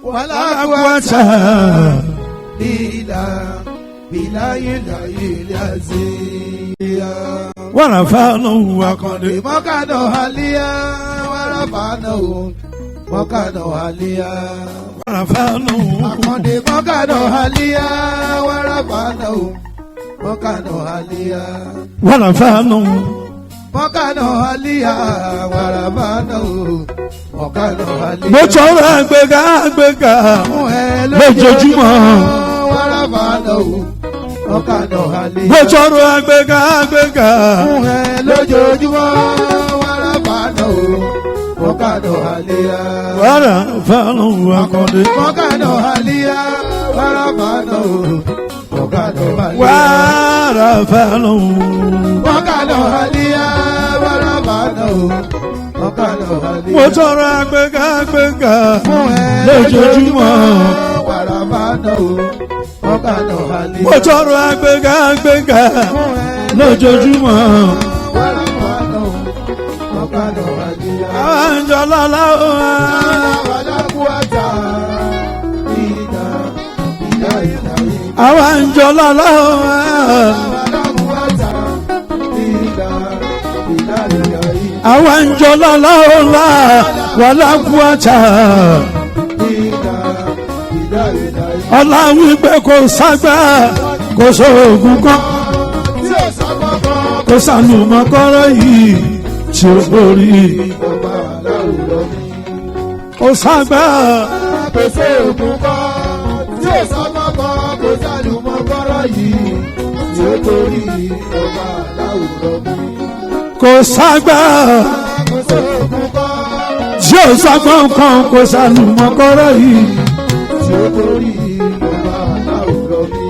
wàlá quwwata illa billahil azim. ورفعناه وقد mọ́kànà àlíyá wàràfàánà mọ́kànà àlíyá. ورفعناه àkàndé mọ́kànà àlíyá wàràfàánà mọ́kànà àlíyá. ورفعناه mọ́kànà àlíyá wàràfàánà mọ́kànà àlíyá. mo tọrọ àgbéga àgbéga lójoojúmọ́. wàràfàánà mọ́kànà àlíyá. mo tọrọ àgbéga àgbéga lójoojúmọ́ wàràfàánà mọ́kànà àlíyá. ورفعناه وقد mọ́kànà àlíyá wàràfàánà mọ́kànà àlíyá. ورفعناه mọ́kànà àlíyá wàràfàánà mọ́kànà àlíyá. mo tọrọ àgbéga àgbéga lójoojúmọ́. wàràfàánà mọ́kànà àlíyá. mo tọrọ àgbéga àgbéga lójoojúmọ́. wàràfàánà mọ́kànà àlíyá. àwọn àjọ lọ́la ó wá. àwọn àjọ lọ́la ó wá. àwọn àjọ lọ́la ó wá. wàlá quwwata. ọlá wípé kò ságbá kò sóògùn kan kò sànùmọ́ kọ́rọ́ yìí tí ó borí. kò ságbá kò sí òkun kọ́ tí ò sọ́mọ́ kọ́ kò sálùmọ́ kọ́rọ́ yìí tí ó torí ọba aláwùrọ̀ mi. kò ságbá kò sí òkun kọ́ tí ó ságbá kan kò sànùmọ́ kọ́rọ́ yìí. tí ó torí ọba aláwùrọ̀ mi.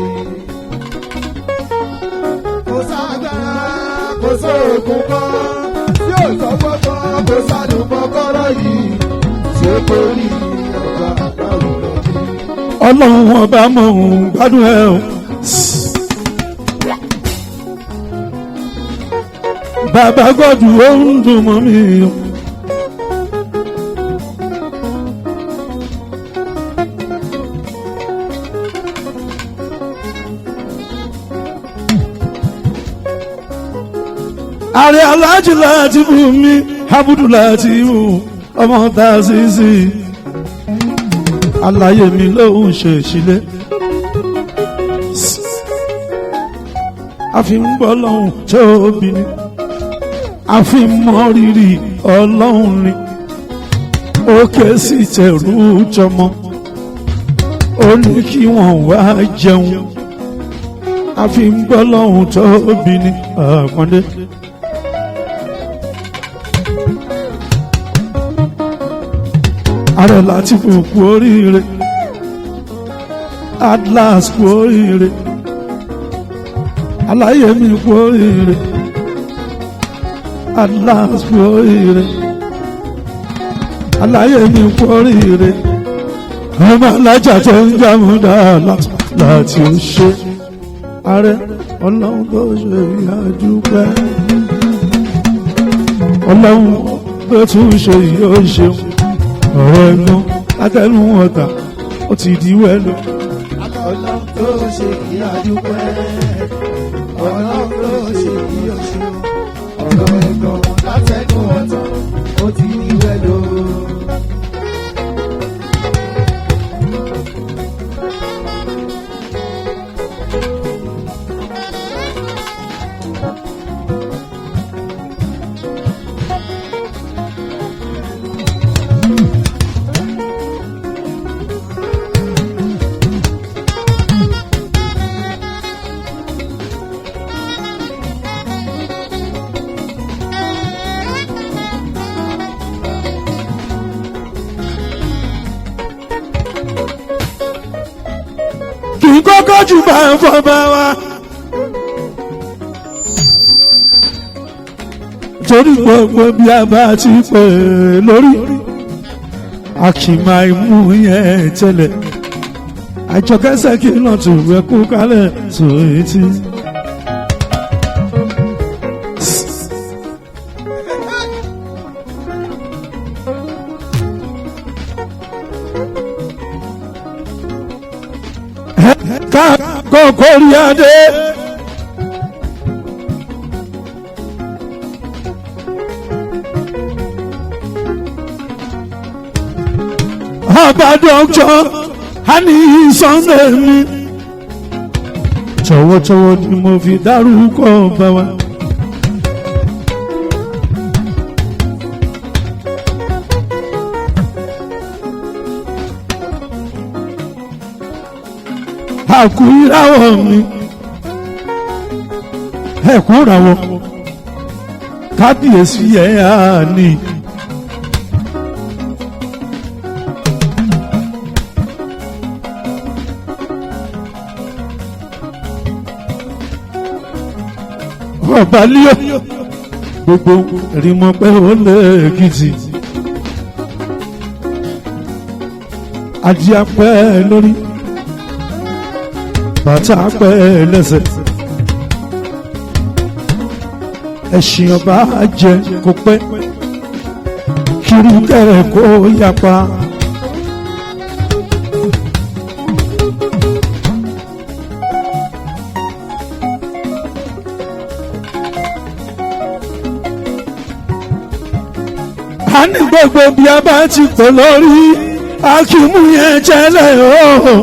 kò ságbá kò sí òkun kọ́ tí ò sọ́mọ́ kọ́ kò sálùmọ́ kọ́rọ́ yìí tí ó torí ọba aláwùrọ̀ mi. ọlọ́run ọba mọ̀ ń gbádùn ẹ̀ o. bàbá gọ́dù ó ń dùn mọ́ mi o. ààrẹ aláàjì láti bù mí abudu láti bù ọmọ tá a sì sí àlàyé mi lóhùn ṣe ìṣílẹ̀ a fi ń bọ́ lọ́hùn tó bí ni a fi ń mọ rírì ọlọ́hùn ni òkè sì tẹ̀rù jọmọ ó ní kí wọ́n wá jẹun a fi ń bọ́ lọ́hùn tó bí ni àpọ́ndé. ààrẹ láti kú oríire Atlas kú oríire àlàyé mi kú oríire Atlas kú oríire àlàyé mi kú oríire ọmọ alájà tó ń jàmúdà láti ó ṣe ààrẹ ọlọ́run tó ṣe ìyájúpẹ́ ọlọ́run tó tún ṣe yóò ṣeun ọ̀rọ̀ ẹ̀gbọ́n látẹnu ọ̀tà ó ti di wẹ́lú. ọlọ́run tó ṣe kí adúpẹ́ ọlọ́run tó ṣe kí oṣù ọ̀rọ̀ ẹ̀gbọ́n látẹnu ọ̀tà ó ti di wẹ́lú. kọ́kọ́ jù bá ń fọba wa. torí gbogbo bí a bá ti pè lórí a kì máa mú yẹn tẹ́lẹ̀ àjọkẹ́sẹ̀ kí n lọ tù rẹ kú kálẹ̀ tó etí. ká kókó rí adé. ọba dọ́kítọ̀ Ani Sunday mi tọwọ́tọwọ́ ni mo fi dárúkọ ọba wa. àkúráwọ̀ mi ẹ̀kúnráwọ̀ kábíyèsí ẹ̀ á ní. ọba líò gbogbo rímọ pé ó lè Èkìtì adìẹ pẹ́ lórí bàtà pẹ́ lẹ́sẹ̀ ẹṣin ọba jẹ kó pẹ́ kírúkẹrẹ kó yapa. a ní gbogbo bí a bá ti pè lórí akímú yẹn jẹ́lẹ̀ o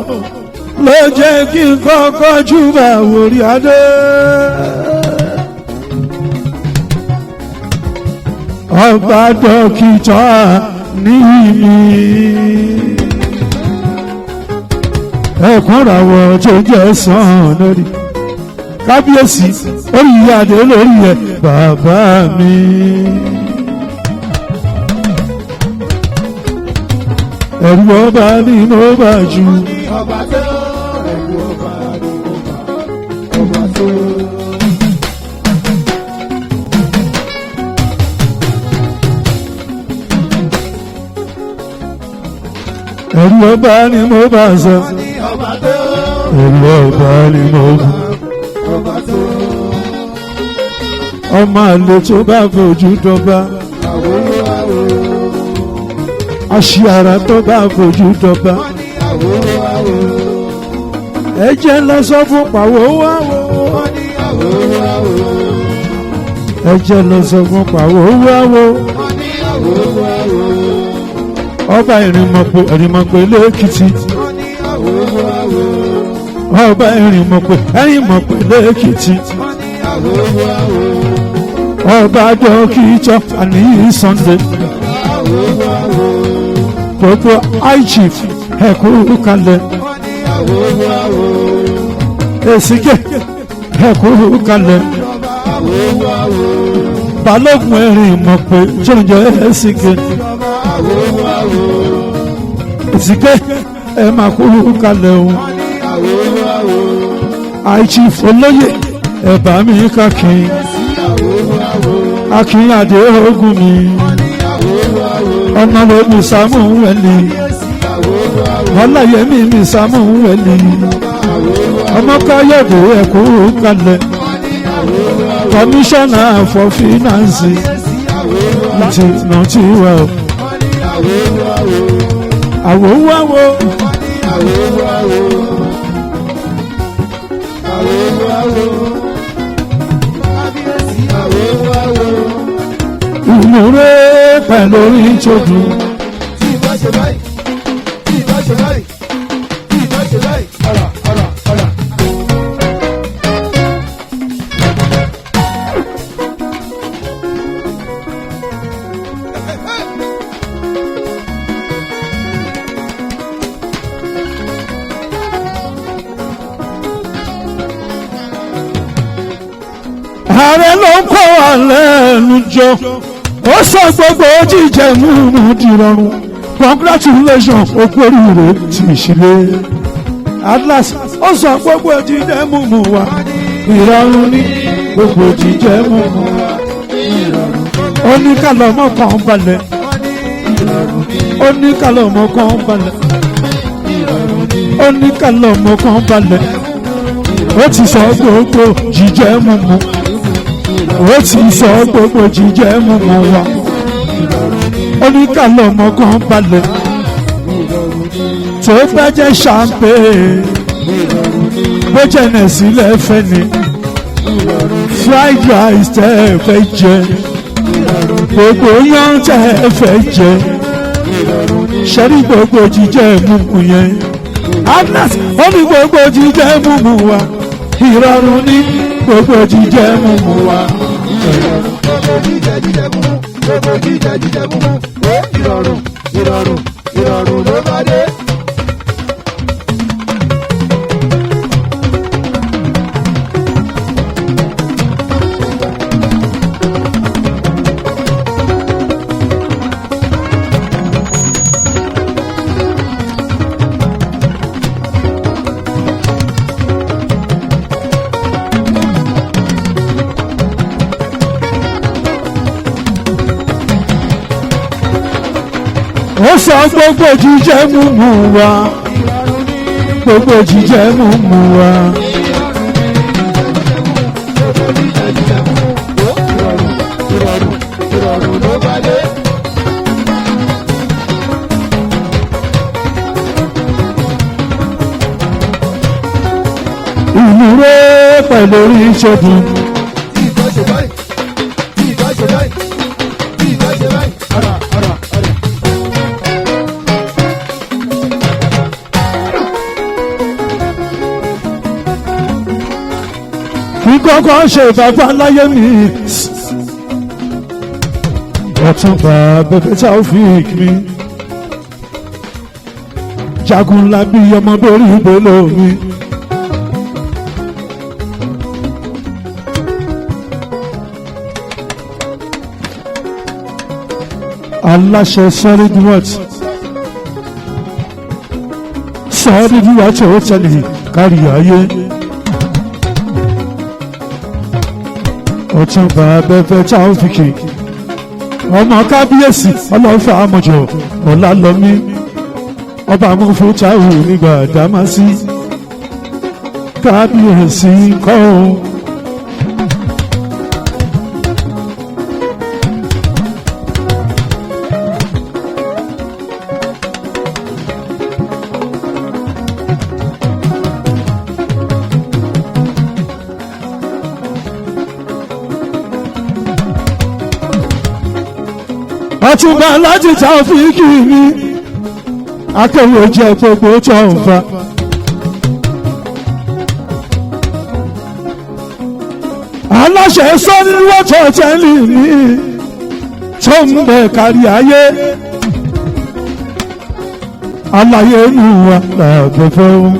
ló jẹ́ kí n kọ́kọ́ júbà wòrí adé. ọba dókítà ní mi ẹ̀kúnrawọ̀ tó jẹ́ sàn lórí kábíyèsí orí adé lórí ẹ̀ bàbá mi. ẹ̀rù ọba ni mo bá jù. ọba tó ẹ̀rù ọba ni mo bá ọba tó. ẹ̀rù ọba ni mo bá sọ. ọba tó ẹ̀rù ọba ni mo bá. ọba tó. ọmọ àlè tó bá fojú dọba. aṣíara tó bá fojú dọba. ẹ jẹ́ lọ sọ fún pàwọ́ wáwọ́. ẹ jẹ́ lọ sọ fún pàwọ́ wáwọ́. ọba ìrìnmọ̀pẹ̀ lẹ́kìtì. ọba ìrìnmọ̀pẹ̀ lẹ́kìtì. ọba dókítà Ani Sunday. gbogbo iChief ẹ̀kú kalẹ̀. èsìkè ẹ̀kú kalẹ̀. balógun ẹ̀rìn mọ̀ pé jọjọ èsìkè. èsìkè ẹ̀ máa kú kalẹ̀ o. iChief olóyè ẹ̀bà mi kàkín. akínyàdé ogun mi. ọ̀nàlógún Sàmúwẹ̀lì ọláyẹmí mi Sàmúwẹ̀lì ọmọ Káyọ̀dé ẹ̀kú kalẹ̀ kọmíṣánná for finance láti rántí wa àwòwáwo. ìmúre pẹ̀lú orin tó dùn. tí ìbá ṣe báyìí tí ìbá ṣe báyìí tí ìbá ṣe báyìí ọ̀rà ọ̀rà ọ̀rà. ààrẹ ló ń kọ́ wa lẹ́nu jọ ó sọ gbogbo jíjẹ múmu dìrọ̀rùn congratulations okòrìrè tí ìṣẹ̀lẹ̀ Atlas ó sọ gbogbo jíjẹ múmu wa ìrọ̀rùn ní gbogbo jíjẹ múmu wa ó ní kálọ̀mọ́ kan balẹ̀ ó ní kálọ̀mọ́ kan balẹ̀ ó ní kálọ̀mọ́ kan balẹ̀ ó ti sọ gbogbo jíjẹ múmu ó ti sọ gbogbo jíjẹ múmu wa oníkàlọ́ ọmọ kan balẹ̀ tó bá jẹ́ champagne bó jẹ́nẹ̀ sílẹ̀ fẹ́ ni fried rice tẹ́ ẹ fẹ́ jẹ gbogbo yán tẹ́ ẹ fẹ́ jẹ ṣẹ́rí gbogbo jíjẹ mímu yẹn Agnes ó ní gbogbo jíjẹ mímu wa ìrọ̀rùn ní gbogbo jíjẹ mímu wa. Gbogbo jíjẹ jíjẹ mímu, gbogbo jíjẹ jíjẹ mímu, ó ìrọ̀rùn ìrọ̀rùn ìrọ̀rùn ló bá dé. Ó sọ gbogbo jíjẹ mímu wa gbogbo jíjẹ mímu wa. Gbogbo jíjẹ jíjẹ mímu, ó ìrọ̀rùn ìrọ̀rùn ló bá dé. Ìlú rẹ̀ pẹ̀lú orí ìṣègùn. Ìgbà ṣe báyìí, ìgbà ṣe báyìí, ìgbà ṣe báyìí, ara. Kí kọ́kọ́ ṣe bàbá láyé mi. Ọ̀túnba bẹ̀bẹ̀ Taofik mi. Jagunlabi ọmọ borí ìbélò mi. Aláṣẹ Solid Worth. Solid Worth ó tẹ̀lé kárí ayé. Ọ̀túnba bẹ̀bẹ̀ Taofik ọmọ kábíyèsí ọlọ́fà àmọ̀jọ̀ ọ̀làlọ́mí ọba amúfútàwù nígbà dámásí kábíyèsí kọ́ ọ́. Ọ̀túnba láti Taofik mi akẹ́wò jẹ́ gbogbo tó ń fa. Aláṣẹ Solid Worth tẹ́lẹ̀ mi tó ń bẹ kárí ayé aláyé inú wa làgbẹ̀fẹ́ wọn.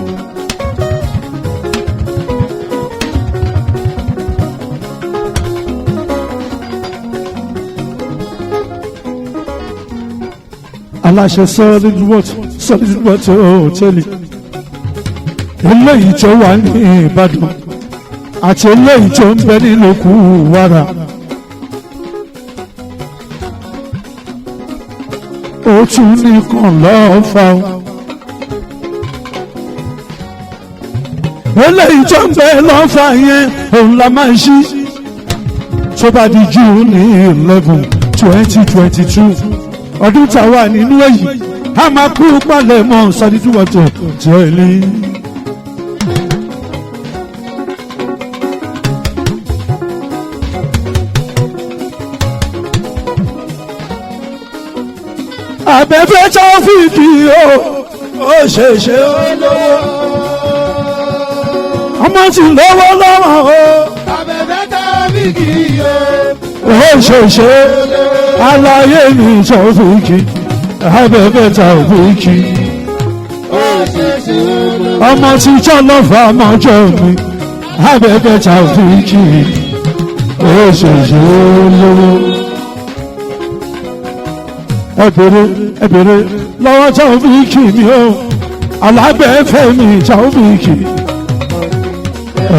Aláṣẹ Solid Worth hòtẹ́ẹ̀lì eléyìí tó wà ní Ìbàdàn àti eléyìí tó ń bẹ nínú Kúwárà ó tún nìkan lọ́ọ́ fa o. Eléyìí tó ń bẹ lọ́ọ́ fa yẹn òun la máa ń ṣí tó bá di June 11, 2022 ọdún tá a wà nínú èyí a máa kú palẹ̀ mọ́ Solid Worth tẹ̀lé. Abẹ́fẹ́ Taofik ó ṣèṣe olówó ọmọ tí lówó lọ́wọ́ o. Abẹ́fẹ́ Taofik ó ṣèṣe aláyé mi Taofik Abẹ́fẹ́ Taofik ọmọ tí jọlọ́fà mọ́jọ́ mi Abẹ́fẹ́ Taofik ó ṣèṣe olówó. Ẹ bèrè lọ́wọ́ Taofik mi o alábẹ́fẹ́ mi Taofik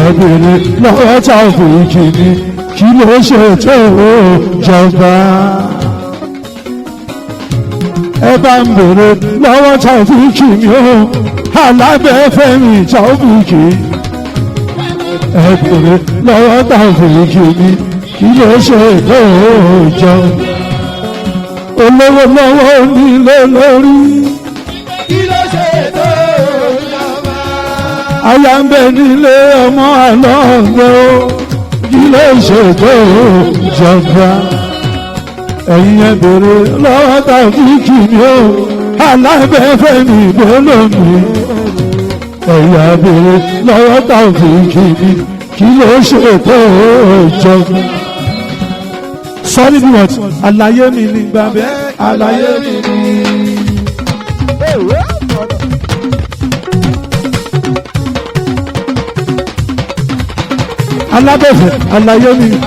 ẹ bèrè lọ́wọ́ Taofik mi kí ló ṣe tó jọba. Ẹ bá ń bèrè lọ́wọ́ Taofik mi o alábẹ́fẹ́ mi Taofik ẹ bèrè lọ́wọ́ Taofik mi kí ló ṣe tó jọba. Olówó lọ́wọ́ nílé lórí. Kí ló ṣe tó ìjọba? aya ń bẹ nílé ọmọ àlọ́gbẹ́ o kí ló ṣètò ìjọba ẹ̀yin ẹ bèrè lọ́wọ́ tàbí kìíní o alábẹ́fẹ́ ní ìbólómi ẹ̀yà bèrè lọ́wọ́ tàbí kìíní kí ló ṣètò ìjọba. Solid what? Àlàyé mi ní gbàgbé àlàyé mi ní. Alábẹ́fẹ́ àlàyé mi ní.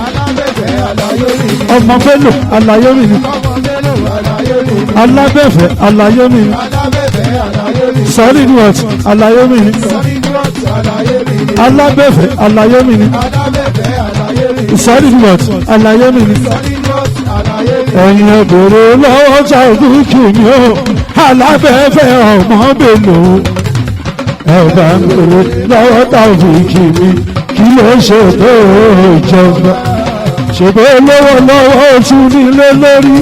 Ọmọ Bello àlàyé mi ní. Alábẹ́fẹ́ àlàyé mi ní. Solid what? Àlàyé mi ní. Alábẹ́fẹ́ àlàyé mi ní. Solid what? Àlàyé mi ní. Ẹ̀yin ẹ̀bùrú lọ́wọ́ Tàòfíìkì ni ó alábẹ́fẹ́ ọmọ Bello ẹ̀bà ń bèrè lọ́wọ́ Tàòfíìkì ni kí ló ṣe tó ìjọba ṣèbó lọ́wọ́ lọ́wọ́ oṣù nílé lórí.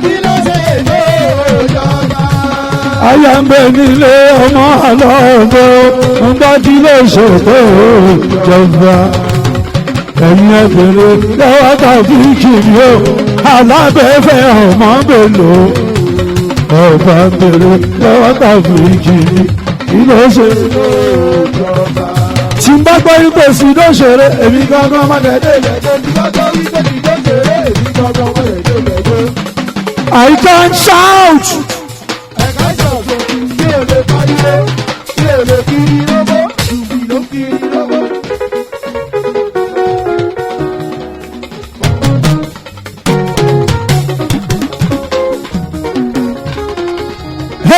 Kí ló ṣe tó ìjọba. Aya ń bẹ nílé ọmọ àlọ́gbọ́ ń bá kí ló ṣe tó ìjọba. Ẹ̀yin ẹ̀bùrú lọ́wọ́ Tàòfíìkì ni ó alábẹ́fẹ́ ọmọ Bello ọba bèrè lọ́wọ́ Tàòfíìkì ni kí ló ṣe ìjọba. Tí n bá gbọ́ wípé sí ló ṣeré èmi gangan má dẹ́dẹ́ lẹ́gbẹ́ tí bá gbọ́ wípé sí ló ṣeré èmi gangan má dẹ́dẹ́ lẹ́gbẹ́. I can shout. Ẹ̀ka ìṣọ̀gbọ̀n kí o lè pariwo kí o lè kiri lọ́wọ́ ṣùgbọ́n ló kiri lọ́wọ́.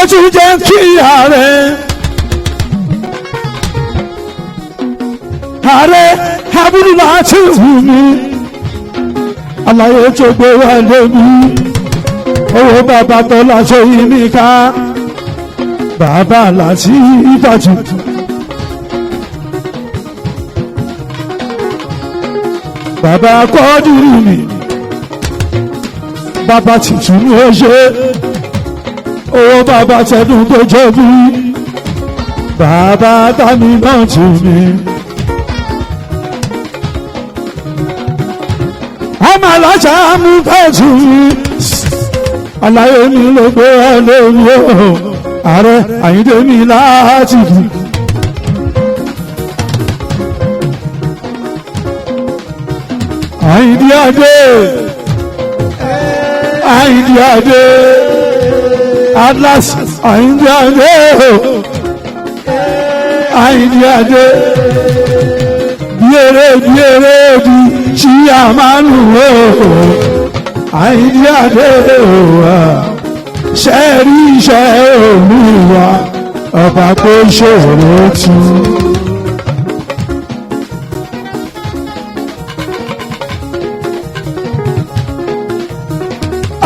Tún jẹ́ kí ààrẹ abúlé láti wù mí àlàyé tó gbé wá lébi owó bàbá tó láṣọ yìí mi ká bàbá láti ìbàjẹ́ bàbá kọ́dúrú mi bàbá tìtún ní ó ṣe owó bàbá tẹ̀dún tó jẹ́bí bàbá tàmí náà tì mí. ọmọ alájà mú bẹ́ẹ̀tù mi àlàyé mi ló gbé ẹlẹ́mi o ààrẹ Àyìndé mi láti bù. Àyìndé adé Àyìndé adé Atlas Àyìndé adé Àyìndé adé biere di ṣíyàmánu o Àyìndé adé wa ṣẹ́rí iṣẹ́ Olúwa ọba tó ṣòro tú.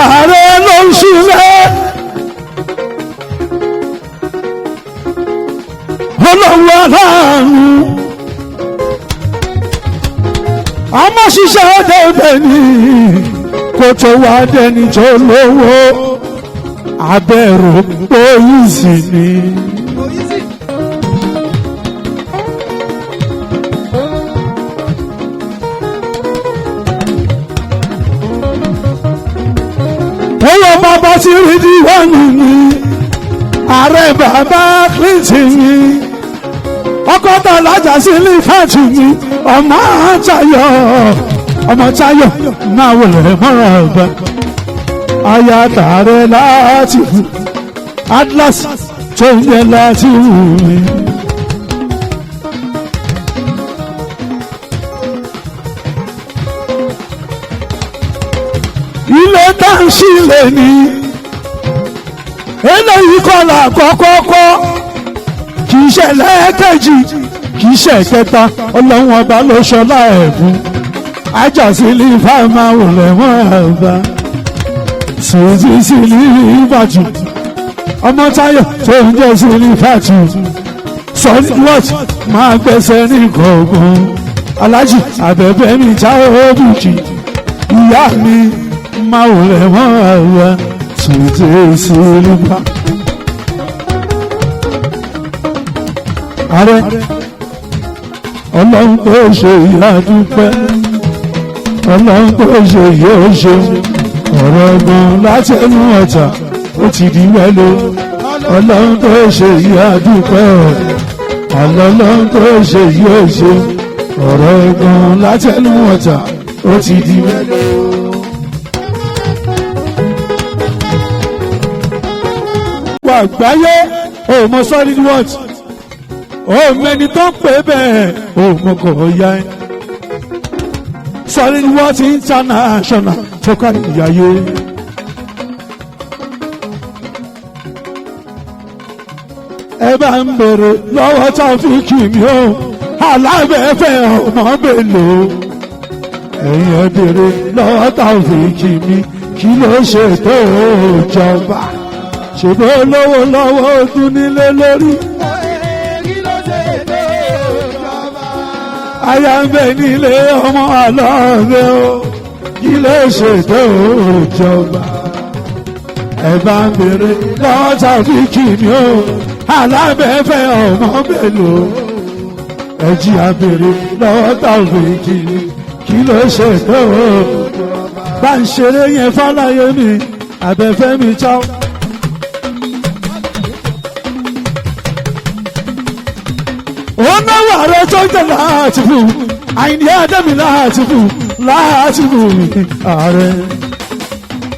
Ààrẹ ló ń ṣílẹ̀ olówó aláàánú ọmọ ṣiṣẹ́ ọdẹ ní kó tó wá dẹni tó lówó abẹ́rù pòyìsì ni. owó bàbá ti rí díwọ́nù ni ààrẹ bàbá Clinton ni ọkọ̀ tó lájà sí ní fẹ́ẹ̀tù ni ọmọ Táyọ̀ máa wọlé mọ́ra ọba aya tààrẹ láti wù Atlas tó ń yẹ láti wù mí. ilé tá ń sílẹ̀ ni eléyìí kọ́lá kọ́kọ́kọ́ kì í ṣe lẹ́ẹ̀kejì kì í ṣe kẹta ọlọ́run ọba ló ṣọlá ẹ̀bùn ajásílì fáìmà wòlé mọ́ ẹ̀bá sòsì sílì ìbàjù ọmọ Táyọ̀ tó ń jẹ́ sílì fàtù Solid what máa gbẹ́sẹ̀ ní kọ̀ọ̀kan Aláàjì Àbẹ̀bẹ̀ mi Táyọ̀ Bùjì ìyá mi máa wòlé mọ́ ẹ̀bá sòsì sílì fàtù. ààrẹ ọlọ́run tó ṣe ìyá dúpẹ́ ọlọ́run tó ṣe yóò ṣe ọ̀rọ̀ ọgbọ́n láti ẹnu ọ̀tà ó ti di wẹ́lò ọlọ́run tó ṣe ìyá dúpẹ́ ọlọ́run tó ṣe yóò ṣe ọ̀rọ̀ ọgbọ́n láti ẹnu ọ̀tà ó ti di wẹ́lò. wà gbáyé o mọ solid words o mẹni tó ń pè bẹ́ẹ̀ o mọ kò yá ẹ solid words international tó ká ìyáyé. ẹ bá ń bèrè lọ́wọ́ Taofeek mi o alábẹ́fẹ́ ọmọ Bello ẹ̀yin ẹ bèrè lọ́wọ́ Taofeek mi kí ló ṣe tó jọba ṣèbó lówó lọ́wọ́ tún nílé lórí. aya ń bẹ nílé ọmọ àlọ́ọ̀rẹ́ o kí ló ṣètò ìjọba. ẹ bá ń bèrè lọ́wọ́ Taofeek mi o alábẹ́fẹ́ ọmọ Bello ẹ jí a bèrè lọ́wọ́ Taofeek mi kí ló ṣètò ìjọba. bá ń ṣeré yẹn fáláyé mi abẹ́fẹ́ mi cháu. náwó ààrẹ tó ń tẹ̀ láti fún àìní àdẹ́mi láti fún ààrẹ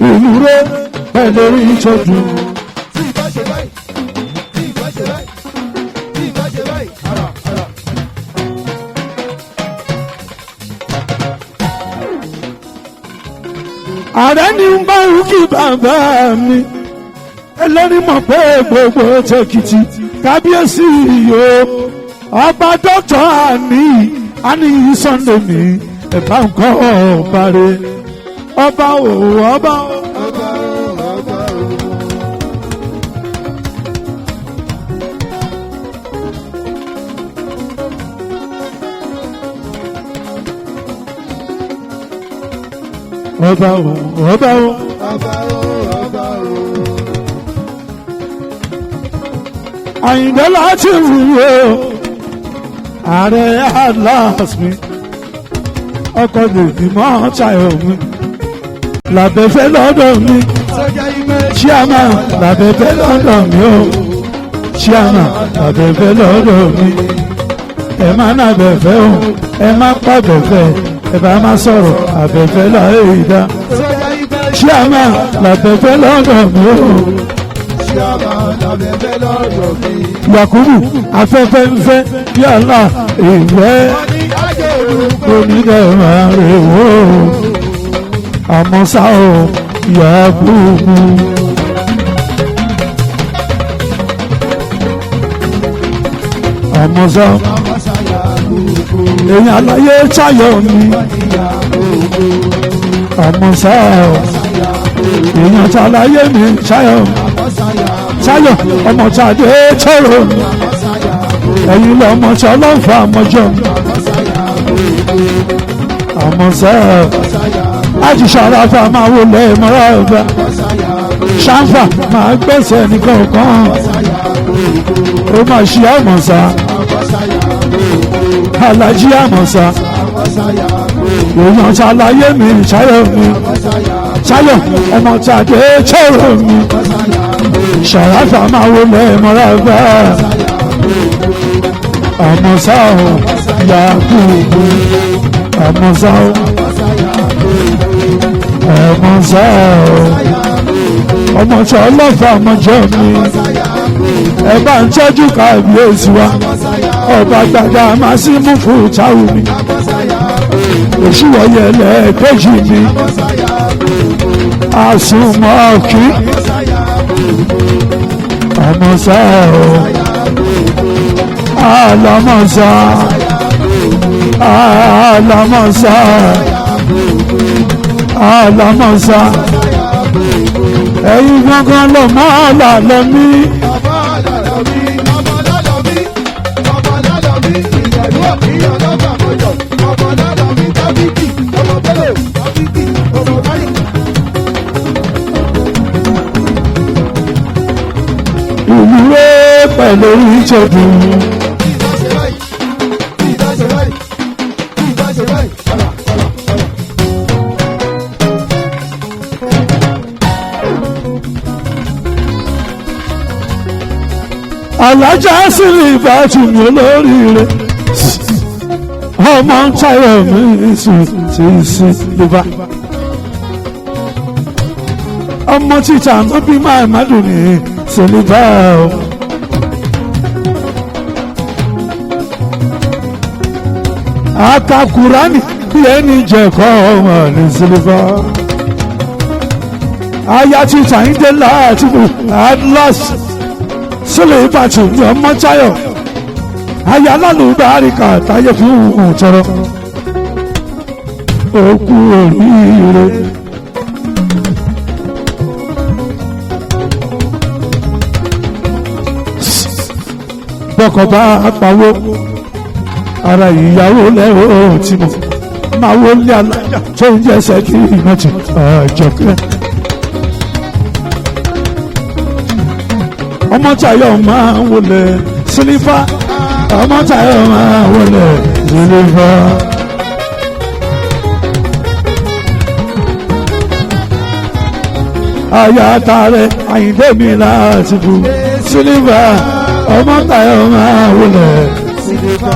ìlú rẹ pẹ̀lú ìtọ́jú. ààrẹ ní ń bá rúkì bàbá mi ẹlẹ́rìí mọ̀ pé gbogbo tẹ̀kìtì kábíyèsí yìí ọba dọ́tọ̀ àní Sunday mi ẹ̀bá nǹkan ọba rẹ̀ ọba o ọba o. ọba o ọba o. Àyìndé láti wúwo ààrẹ aláàsmi ọkọ̀ lèdì mọ́ ṣayọ̀ mi làbẹ́fẹ́ lọ́dọ̀ mi chairman làbẹ́fẹ́ lọ́dọ̀ mi o chairman làbẹ́fẹ́ lọ́dọ̀ mi ẹ má nàbẹ̀fẹ́ o ẹ má pàbẹ̀fẹ́ ẹ bá má sọ̀rọ̀ àbẹ̀fẹ́ láyé ìdá chairman làbẹ́fẹ́ lọ́dọ̀ mi o. Yakubu afẹ́fẹ́ ń fẹ́ yàrá ìwẹ́ onídẹ̀ máa rè wò àmọ́ ṣá o Yakubu. àmọ́ ṣá èyàn aláyé ṣayọ̀ mi àmọ́ ṣá èyàn ṣàlàyé mi ṣayọ̀ mi. Ṣayọ̀ ọmọ Ṣadé tọrọ ẹ̀yin lọmọ tí ọlọ́fà mọ́jọ́ àmọ́ sẹ́ẹ̀ láti ṣàràfà máa wọlé mọ́ra ọ̀gbà ṣáfà máa gbẹ̀sẹ̀ nìkọ̀ọ̀kan ó máa ṣe àmọ̀sá alájí àmọ̀sá èèyàn ṣàlàyé mi Ṣayọ̀ mi Ṣayọ̀ ọmọ Ṣadé tọrọ mi ṣàràfà máa wọlé mọ́ra gbá àmọ́sá o Yakubu àmọ́sá o àmọ́sá o ọmọ tí ọlọ́fà mọ́jọ́ mi ẹ bá ń tọ́jú kábíyèsí wa ọba gbàgbà máa sí mú fún ìtawù mi òṣùwọ̀yẹ lẹ́ẹ̀kejì mi àsùnmọ́ọ̀kì. Àmọ́sá o àlámọ́sá àlámọ́sá àlámọ́sá ẹ̀yin gbọ́ngàn lọ mọ́ ọ̀làlọ́ mi. Ìlú rẹ̀ pẹ̀lú ìjọ̀dún alájà sílẹ̀ ìbátan mi olóríire ọmọ ń tayọ̀ mi sùn sí sílífà ọmọ títà tó bí máa má dùn ní sílífà o. aka Kùránì bí ẹni jẹ̀kọ́ ọmọ ní sílífà aya títà ń dé láti bù atlas sílẹ̀ ìbàtún ní ọmọ táyọ̀ aya lálùbáríkà táyé fún òtọrọ òkú oríire. bọ́kọ̀ bá pawó ara ìyàwó lẹ́wọ́ tí mo máa wó lé alájà tó ń jẹ́ sẹ́kì ìrántí àjọkẹ́. ọmọ Táyọ̀ máa wọlé sílífà ọmọ Táyọ̀ máa wọlé sílífà. àyà tààrẹ Àyìndé mi láti bù sílífà ọmọ Táyọ̀ máa wọlé sílífà.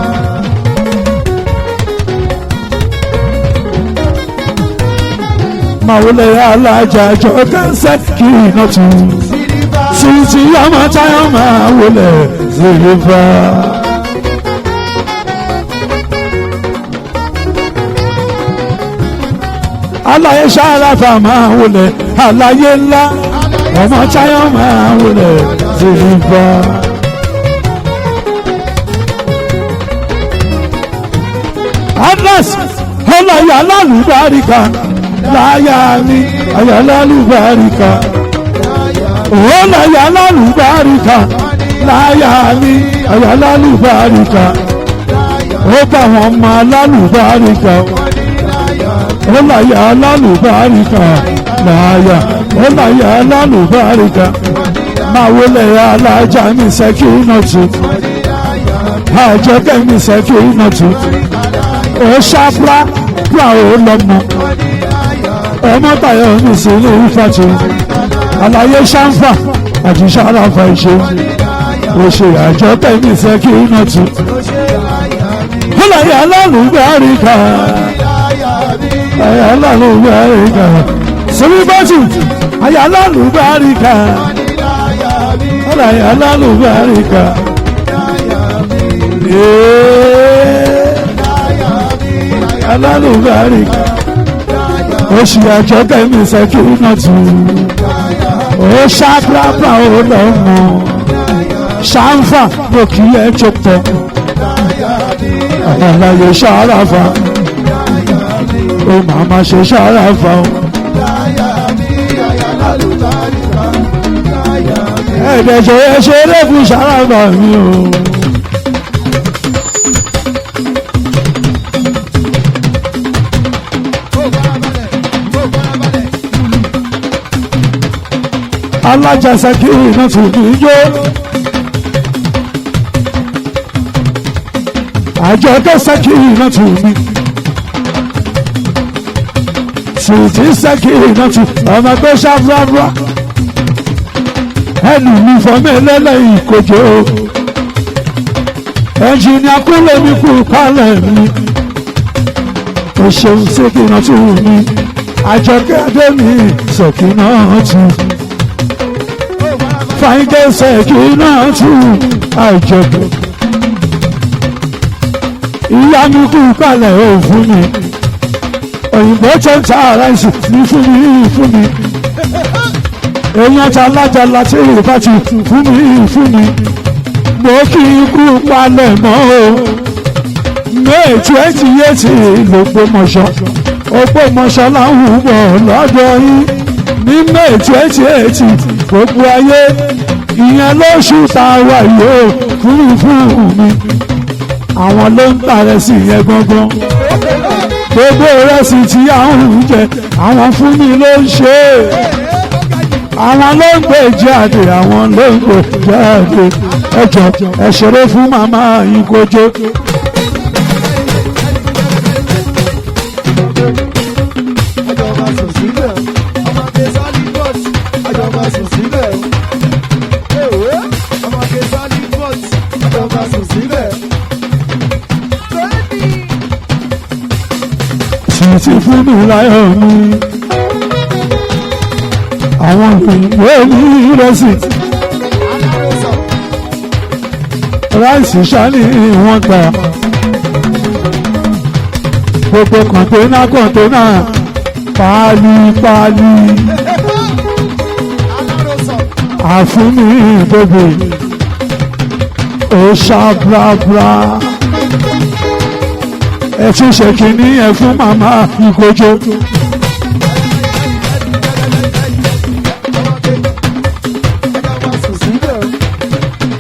máa wọlé alájà jọ kẹsẹ̀ kí iná tù sísí ọmọ Táyọ̀ máa wọlé sílífà. aláyé Ṣàràfà máa wọlé aláyé ńlá ọmọ Táyọ̀ máa wọlé sílífà. Atlas ọlọ́yà lálùbáríkà láyà mi ayà lálùbáríkà ọlọ́yà lálùbáríkà láyà mi ayà lálùbáríkà ó bá wọn mọ lálùbáríkà ọlọ́yà lálùbáríkà láyà ọlọ́yà lálùbáríkà máa wọlé alájà mi sẹ́kì náà tù àjọkẹ́ mi sẹ́kì náà tù ó ṣàpá fún àwọn ọlọ́mọ ọmọ Táyọ̀ mi sí ní ìfàtí àlàyé ṣàǹfà àti Ṣàràfà ìṣe òṣè àjọkẹ́ mi sẹ́kì náà tù ọlọ́yà lálùbáríkà ayà lálùbáríkà sílíbàtì ayà lálùbáríkà ọlọ́yà lálùbáríkà alálùbáríkà oṣù àjọkẹ́ mi sẹ́kì náà tù ó ṣàprápra ó lọ́mọ ṣàǹfà mo kì í ẹ jọpọ̀ àlàyé Ṣàràfà ó màmá ṣe Ṣàràfà ó ẹ̀ẹ́dẹ̀ṣẹ̀ ẹ ṣeré fún Ṣàràfà mi o. alájà sẹ́kì náà tù mí jó àjọkẹ́ sẹ́kì náà tù mí sùtì sẹ́kì náà tù ọmọ tó ṣàfùràfùrà ẹnu mi fọmọ ẹlẹ́lẹ́yìn kòjó ẹnjìnìà kúlẹ̀ mi kú kálẹ̀ mi ó ṣeun sẹ́kì náà tù mí àjọkẹ́ adé mi sẹ́kì náà tù fàyíkẹ́ sẹ́kì náà tù àjọkẹ́ ìyá mi kú kálẹ̀ ó fún mi òyìnbó tó ń ta aláìsí ní fún mi èèyàn ta lájàlá tí ìrìbá ti fún mi mo kí ikú palẹ̀ mọ́ o May 28 l'Ògbómọ̀ṣọ́ Ògbómọ̀ṣọ́ láwùn bọ̀ lọ́dọ̀ yín ní May 28 gbogbo ayé ìyẹn lóṣù tá a wà yìí ó fún mi àwọn ló ń tàrẹ sí yẹn gangan gbogbo rẹsì tí àwọn ń jẹ àwọn fún mi ló ń ṣe àwọn ló ń gbé jáde àwọn ló ń gbé jáde ẹjọ ẹ ṣeré fún màmá yín kójó. ti fún mi láyọ̀ mi. Àwọn òyìnbó ní ìrẹsì ráìsì ṣáni wọ́n gbà. Gbogbo kọ̀ǹténà pálí àfún mi bèbè ó ṣàbùràbùrà. Ẹ tún ṣe kìíní ẹ fún màmá ìkójó.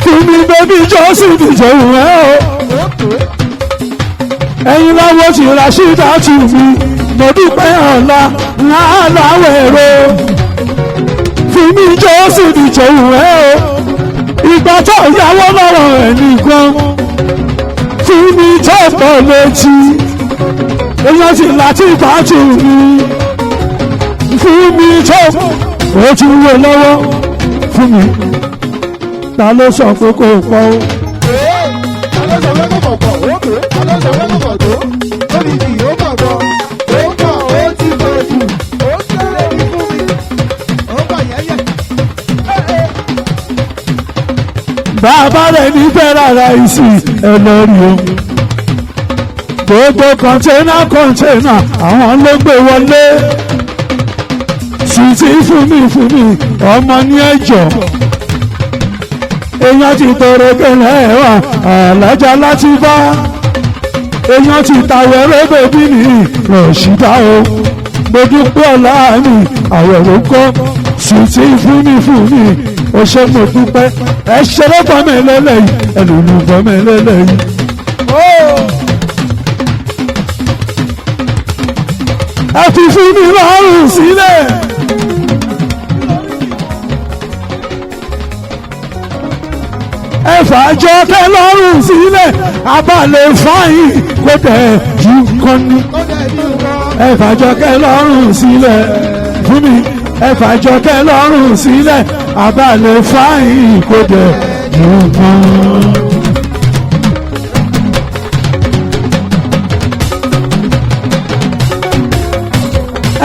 Fún mi bébí jọ́sìn ìjẹun ẹ o. Ẹ̀yin láwọ́ ti Rashida tù mí, mo dúpẹ́ ọ̀la láàláwọ̀ èrò. Fún mi jọ́sìn ìjẹun ẹ o. Ìgbà tó yáwó lọ́rọ̀ ẹ̀ nìkan. Fún mi tó pọ̀ létí. Èèyàn ti láti bá tù mí. Fún mi tó ó ti wó lọ́wọ́. Fún mi ta ló sọ pé kò pọ̀ o. Bàbá rẹ̀ nífẹ̀ẹ́ rárá ìsì ẹlẹ́rìí o. Gbogbo kọ̀ńténà àwọn ló gbé wọlé. Sùtì fún mi ọmọ ní ẹ̀jọ̀. Èèyàn ti tọrọ kẹlẹ́ wà àlájá láti bá. Èèyàn ti tàwẹ̀rẹ̀ bèbí ní Rọ̀ṣídà o. Mo dúpẹ́ ọ̀la mi àwẹ̀rẹ̀ kọ́. Sùtì fún mi ó ṣe mo dúpẹ́. Ẹ ṣeré bọ́mọ ẹlẹ́lẹ́yìn ẹlòlù bọ́mọ ẹlẹ́lẹ́yìn. Ẹ fi fún mi lọ́rùn sílẹ̀. Ẹ fàjọkẹ́ lọ́rùn sílẹ̀ abalẹ̀ fáyìn kó tẹ̀ jù kan ní. Ẹ fàjọkẹ́ lọ́rùn sílẹ̀ fún mi. Ẹ fàjọkẹ́ lọ́rùn sílẹ̀ abalẹ̀ fáyìn kó tẹ̀ jù kan.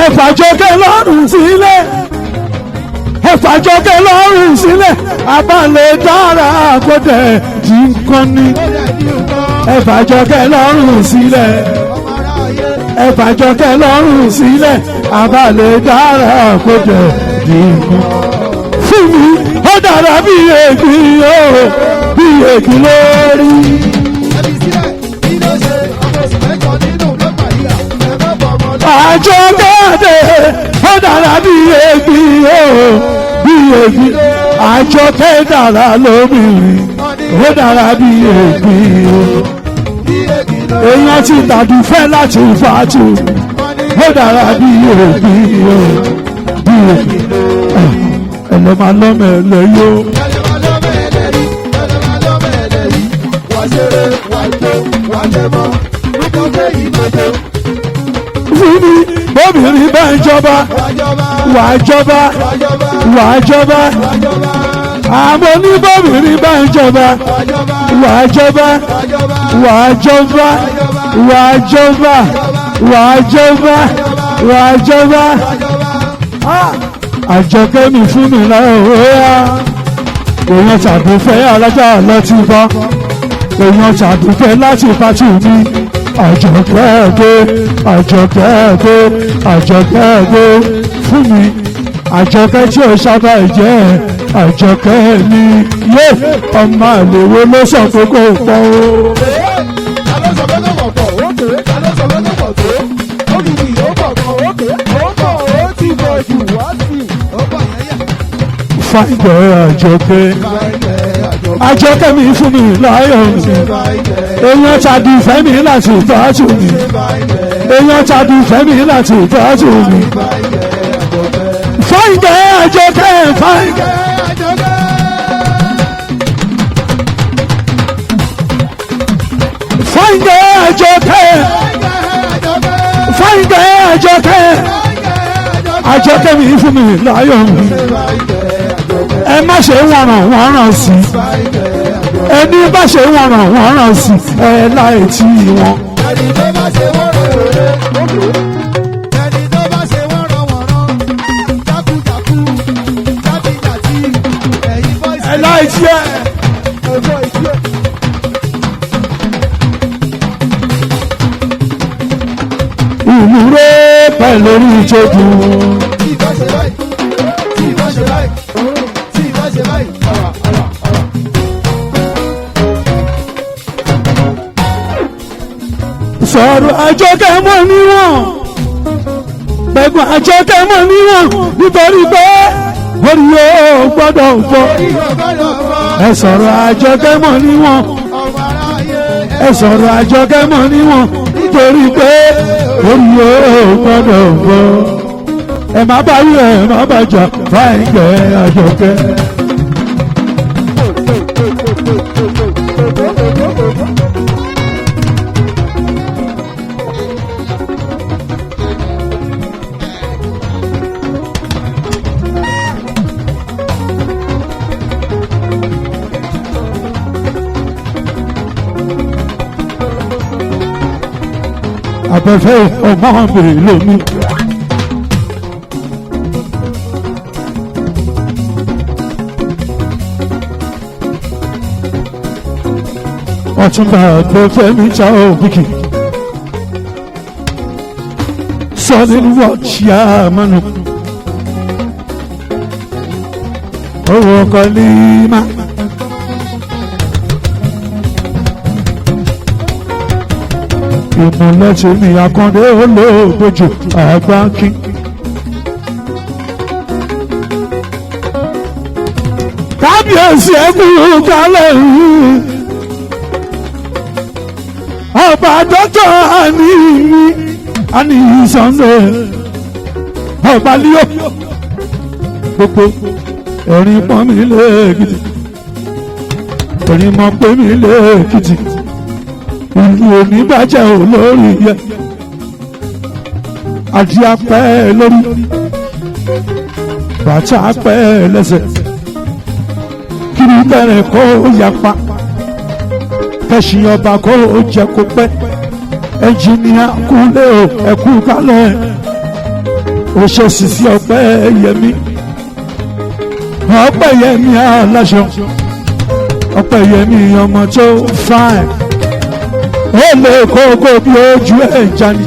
Ẹ fàjọkẹ́ lọ́rùn sílẹ̀. Ẹ fàjọkẹ́ lọ́rùn sílẹ̀ abalẹ̀ dára kó tẹ̀ jù kan ní. Ẹ fàjọkẹ́ lọ́rùn sílẹ̀. Ẹ fàjọkẹ́ lọ́rùn sílẹ̀ abalẹ̀ dára kó tẹ̀ jù kan. Fún mi ó dára bí ègbì o bí ègbì lórí. Àjọkẹ́ ó dára bí ègbì o bí ègbì. Àjọkẹ́ dára lóbìnrin ó dára bí ègbì o. Èèyàn ti tàdúfẹ́ láti fàtú ó dára bí ègbì o bí ègbì. Ẹlẹ́ máa lọ́mọ ẹlẹ́yó. Fún mi bóbìnrin bá ń jọba wà á jọba wà á jọba. Àmọ́ ní bóbìnrin bá ń jọba wà á jọba wà á jọba wà á jọba wà á jọba wà á jọba. Àjọkẹ́ mi fún mi láyọ̀ óyá. Èèyàn tàbífẹ́ alájà láti bá. Èèyàn tàbífẹ́ láti pàtó mi. Àjọkẹ́ gbé fún mi. Àjọkẹ́ tí ó sábà jẹ́ Àjọkẹ́ mi yé ọmọ àlèwo ló sọ pé kò pọ̀ o. Fáìdọ̀ Àjọkẹ́ mi fún mi láyọ̀ mi. Èèyàn tàbí fẹ́mi láti tọ́jú mi. Èèyàn tàbí fẹ́mi láti tọ́jú mi. Fáìdọ̀ Àjọkẹ́ fáìdọ̀. Fáìdọ̀ Àjọkẹ́. Fáìdọ̀ Àjọkẹ́. Àjọkẹ́ mi fún mi láyọ̀ mi. Ẹ má ṣe wọ̀ràn sí. Ẹni bá ṣe wọ̀ràn sí ẹ láì tí wọn. ìtì ẹ̀. ìlú rẹ̀ pẹ̀lú orí ìjọba. sọ̀rọ̀ àjọkẹ́ mọ́ níwọ̀n gbẹ̀gbọ́n àjọkẹ́ mọ́ níwọ̀n nítorí pé orí yóò gbọ́dọ̀ fọ́. ẹ sọ̀rọ̀ àjọkẹ́ mọ́ níwọ̀n ẹ sọ̀rọ̀ àjọkẹ́ mọ́ níwọ̀n nítorí pé orí yóò gbọ́dọ̀ fọ́. ẹ má bá rí ẹ má bá jà fáìgbẹ́ àjọkẹ́. Abẹ́fẹ́ ọmọ bèrè lómi. Ọ̀túnba Abẹ́fẹ́ mi ta òbíkì. Solid watch ya manu. Owó kọ́lí má. ìmùlẹ̀ tí mi àkàndé olóògbòjò àgbáńkì. kábíyèsí ẹkú kálẹ̀ yìí ọba dọ́tọ̀ àní Sunday ọba líò gbogbo ẹ̀rín pọ́n mi lẹ́ẹ̀kìtì ẹ̀rín mọ́ pé mi lẹ́ẹ̀kìtì. ìlú oníbàjẹ́ olórí yẹ àti apẹ́ lórí bàtà apẹ́ lẹ́sẹ̀ kiri bẹ̀rẹ̀ kó yapa kẹsì ọba kó jẹ kó pẹ́ ẹnjìníà kúlẹ̀ o ẹ̀kú kálẹ̀ òṣèṣìṣì ọpẹ́ yẹmí ọpẹ́ yẹmí aláṣọ ọpẹ́ yẹmí ọmọ tó fáìn. ó lè kókó bí ojú ẹja ni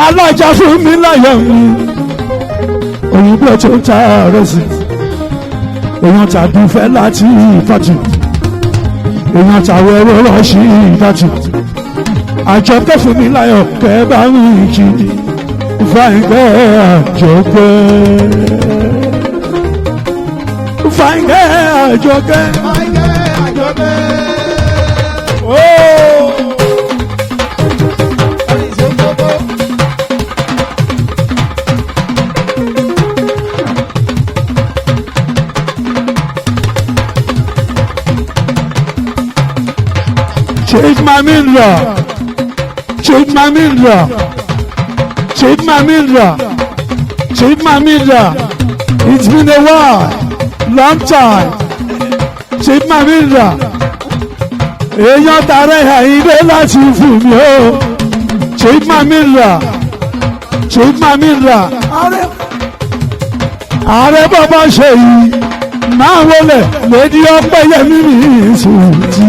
alájà fún mi láyọ̀ mi òyìnbó tó ta rẹ̀ sí èèyàn tàbí fẹ́ láti ìfàtì èèyàn tàwọ̀ ẹ̀rọ rọ̀ṣì ìfàtì àjọkẹ́ fún mi láyọ̀ kẹ́ bá ń jì fàìngẹ́ àjọkẹ́ fàìngẹ́ àjọkẹ́. Chief Mamindra, Chief Mamindra, Chief Mamindra, Chief Mamindra. It's been a while, long time. Chief Mamindra. Èèyàn tààrẹ àyíndé láti fún mi o. Chief Mamindra, Chief Mamindra. Ààrẹ bàbá ṣe yìí máa wọlé lèdí Ọpẹ́yẹmí mi sùúrù.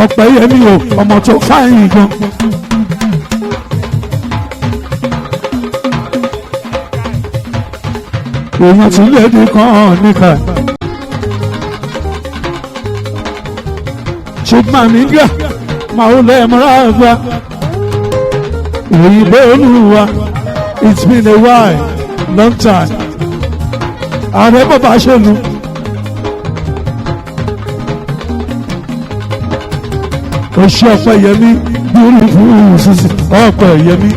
Ọpẹ́yẹmí o ọmọ tó fáyìn gan. èèyàn tí lédi kan níkà. Chief Mamindra Maule Maraga òyìnbó olúwa it's been a while long time. Ààrẹ bàbá ṣẹlú. Oṣù Ọpẹ́yẹmí beautiful sisi Ọpẹ́yẹmí.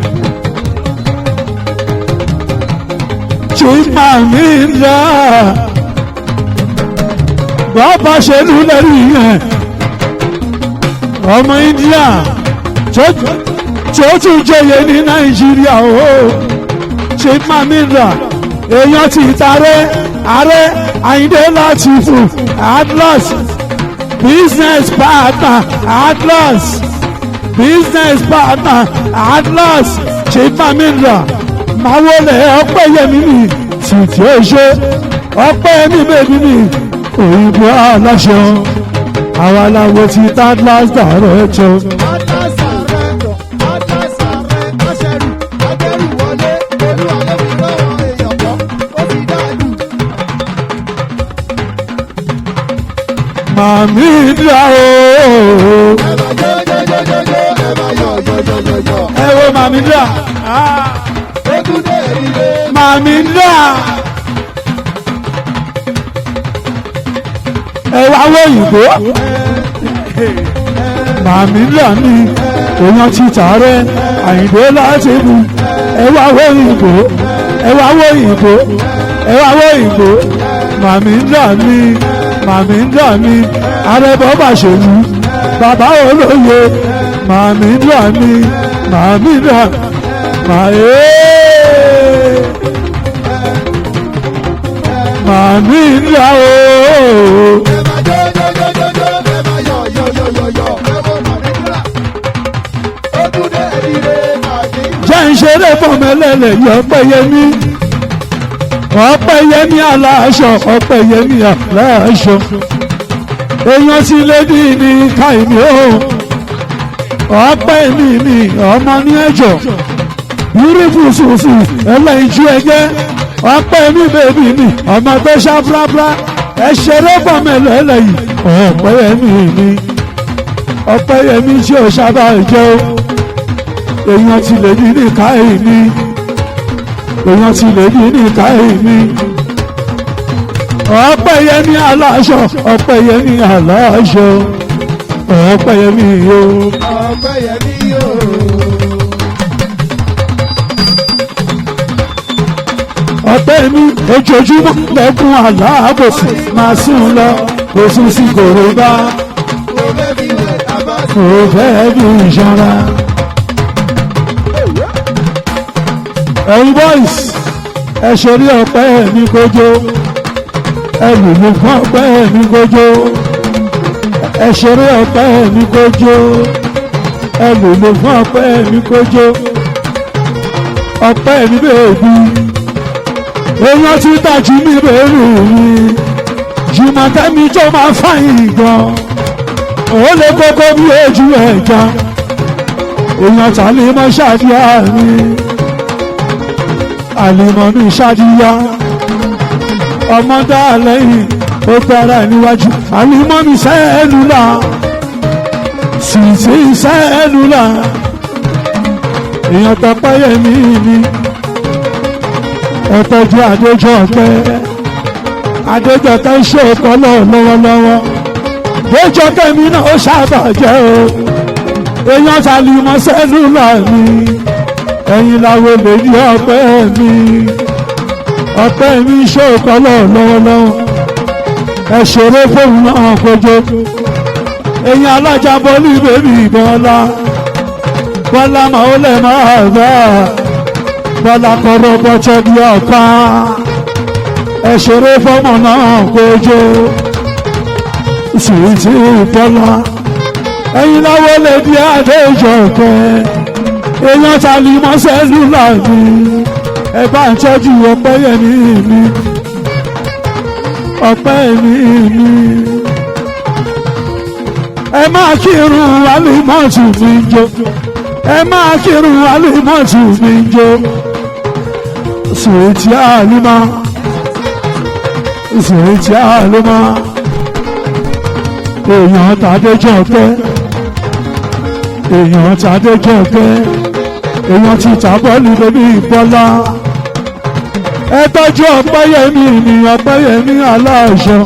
Chief Mamindra bàbá ṣẹlú lẹ́rìí yẹn. Ọmọ India tí ó tún jẹyẹ ní Nàìjíríà o. Chief Mamindra èèyàn ti tarẹ́ ààrẹ Àyìndé Látìfù Atlas business partner Atlas business partner Atlas Chief Mamindra máa wọlé Ọpẹ́yẹmí mi tìtì ó ṣe ọpẹ́ mi bèbí mi òyìnbó aláṣọ àwa làwọn ti Atlas Director. Màmí dá o. Ẹ wo màmí dá. Màmí dá. Ẹ wá wọ òyìnbó. Màmí dá ní èèyàn ti tààrẹ Àyìndé láti bù. Ẹ wá wọ òyìnbó. Ẹ wá wọ òyìnbó. Ẹ wá wọ òyìnbó. Màmí dá ní. Màmí dá ní arẹ́bọ̀ bàṣẹ́lú bàbá olóye màmí dá ní màmí dá màmí dá ooo. jẹ́ ìṣeré fọmọlẹ́lẹ̀ yọ Ọpẹ́yẹmí Ọpẹ́yẹmí aláṣọ Ọpẹ́yẹmí aláṣọ èèyàn ti lédi ní káìní o Ọpẹ́yẹmí ni ọmọ ní ẹjọ beautiful sùsù ẹlẹ́yinjú ẹgẹ́ Ọpẹ́yẹmí bèbí mi ọmọ tó ṣá bláblá ẹ ṣeré bọ̀mẹ́lẹ̀ ẹlẹ́yìn Ọpẹ́yẹmí ni Ọpẹ́yẹmí tí ò sábà jẹ́ o èèyàn ti lédi ní káìní èèyàn ti lédi ní káìní. Ọpẹ́yẹmí aláṣọ Ọpẹ́yẹmí aláṣọ Ọpẹ́yẹmí o. Ọpẹ́yẹmí o. Ọpẹ́yẹmí ojoojúmọ́ lẹ́kùn aláàbòsí máa sùn lọ oṣù sí kòróbá kò fẹ́ bí ìṣọ́ra. ẹ̀yin boys ẹ ṣe rí Ọpẹ́yẹmí kójó ẹlùmí fún Ọpẹ́yẹmí kójó ẹ ṣeré Ọpẹ́yẹmí kójó ẹlùmí fún Ọpẹ́yẹmí kójó Ọpẹ́yẹmí bèbí èèyàn ti tàjú mi bèbí mi Jùmọ̀kẹ́mi tó máa fàyìn gan ó lè kókó bí ojú ẹja èèyàn tàlí mọ́ ṣáàdìyà mi àlìmọ́ mi ṣáàdìyà ọmọ dá lẹ́yìn ó tẹ́ra níwájú àlìmọ́mí sẹ́ẹ̀lúlà sì sẹ́ẹ̀lúlà èèyàn tọpẹ́yẹmí ni ẹ̀tọ́jú Adéjọkẹ́ Adéjọkẹ́ ṣe kọ́lọ̀ lọ́wọ́lọ́wọ́ Adéjọkẹ́ mi náà ó ṣàbàjẹ́ o èèyàn tàlímọ́ sẹ́ẹ̀lúlà ni ẹ̀yìn làwọn lè ní Ọpẹ́yẹmí Ọpẹ́yẹmí ṣe kọ́lọ̀ lọ́wọ́lọ́wọ́ ẹ ṣeré fóun náà kójó èyàn alájà bọ́lí bèbí Bọ́lá Bọ́lá máa ó lẹ̀ máa bá Bọ́lá kọ́rọ́ bọ́jọ́ bí ọ̀ká ẹ ṣeré fọ́mọ náà kójó Sweety Bọ́lá ẹ̀yin láwọ́ lè di Adéjọkẹ́ èyàn tàlímọ́ sẹ́lúlà mi ẹ bá ń tọ́jú Ọpẹ́yẹmí mi Ọpẹ́yẹmí mi ẹ máa kírun Àlímọ́tù mi jó ẹ máa kírun Àlímọ́tù mi jó Sweety Àlímọ́ Sweety Àlímọ́ èèyàn tàdéjọkẹ́ èèyàn tàdéjọkẹ́ èèyàn ti tàbọ́ọ̀lù bèbí Bọ́lá ẹ tọ́jú Ọpẹ́yẹmí ni Ọpẹ́yẹmí aláṣọ.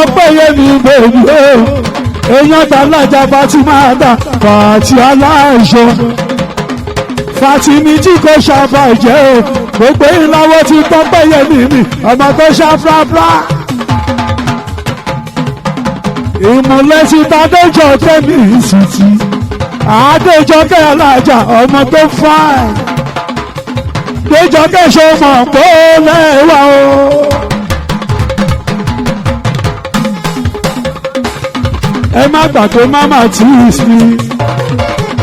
Ọpẹ́yẹmí bèbí o èèyàn tàlájà Fatima dà Fàtí aláṣọ Fàtìmí tí kò ṣàbàjẹ́ o gbogbo ìlàwọ́ ti tọ́pẹ́yẹmí mi ọmọ tó ṣàfrafra ìmùlẹ̀ ti tàdéjọkẹ́ mi ìsìtì Adéjọkẹ́ alájà ọmọ tó fáì Déjọkẹ́ ṣe mọ̀ kó lẹ́wà o ẹ má gbàgbé mama tease mi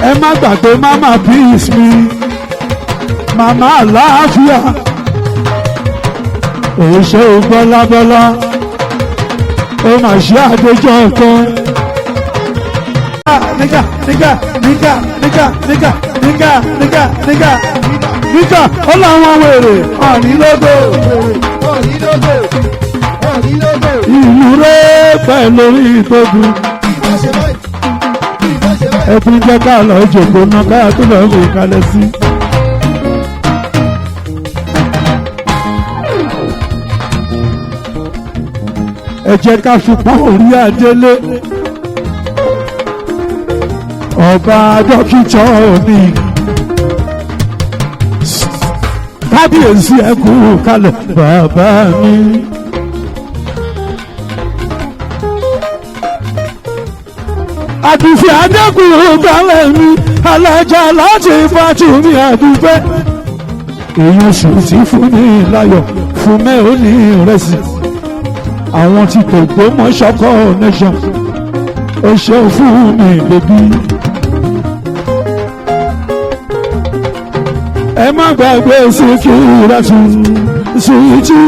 ẹ má gbàgbé mama peace mi mama àlàáfíà èso bọ́lábọ́lá ó mà ṣe àdéjọ́ kan. nígà nígà nígà nígà nígà nígà nígà nígà nígà ó láwọn wèrè ọ̀nìlógó ìlú rẹ̀ pẹ̀lú ìtógun ẹkùn jẹ́ ká lọ jòkó náà ká tó lọ wò kalẹ̀ sí. ẹ jẹ́ ká fipọ́n orí adélé ọba dókítà òní kábíyèsí ẹkú kalẹ̀ bàbá mi. àdùfẹ́ adẹ́kùnrin balẹ̀ mi alájà láti fàtúmí àdùfẹ́ èèyàn sì ti fún ní láyọ̀ fún mẹ́ ò ní ìrẹsì àwọn tí kò gbó mọ́ ṣọkọ nation ó ṣeun fún mi bèbí. ẹ má gbàgbé Síkírátù Súwìtì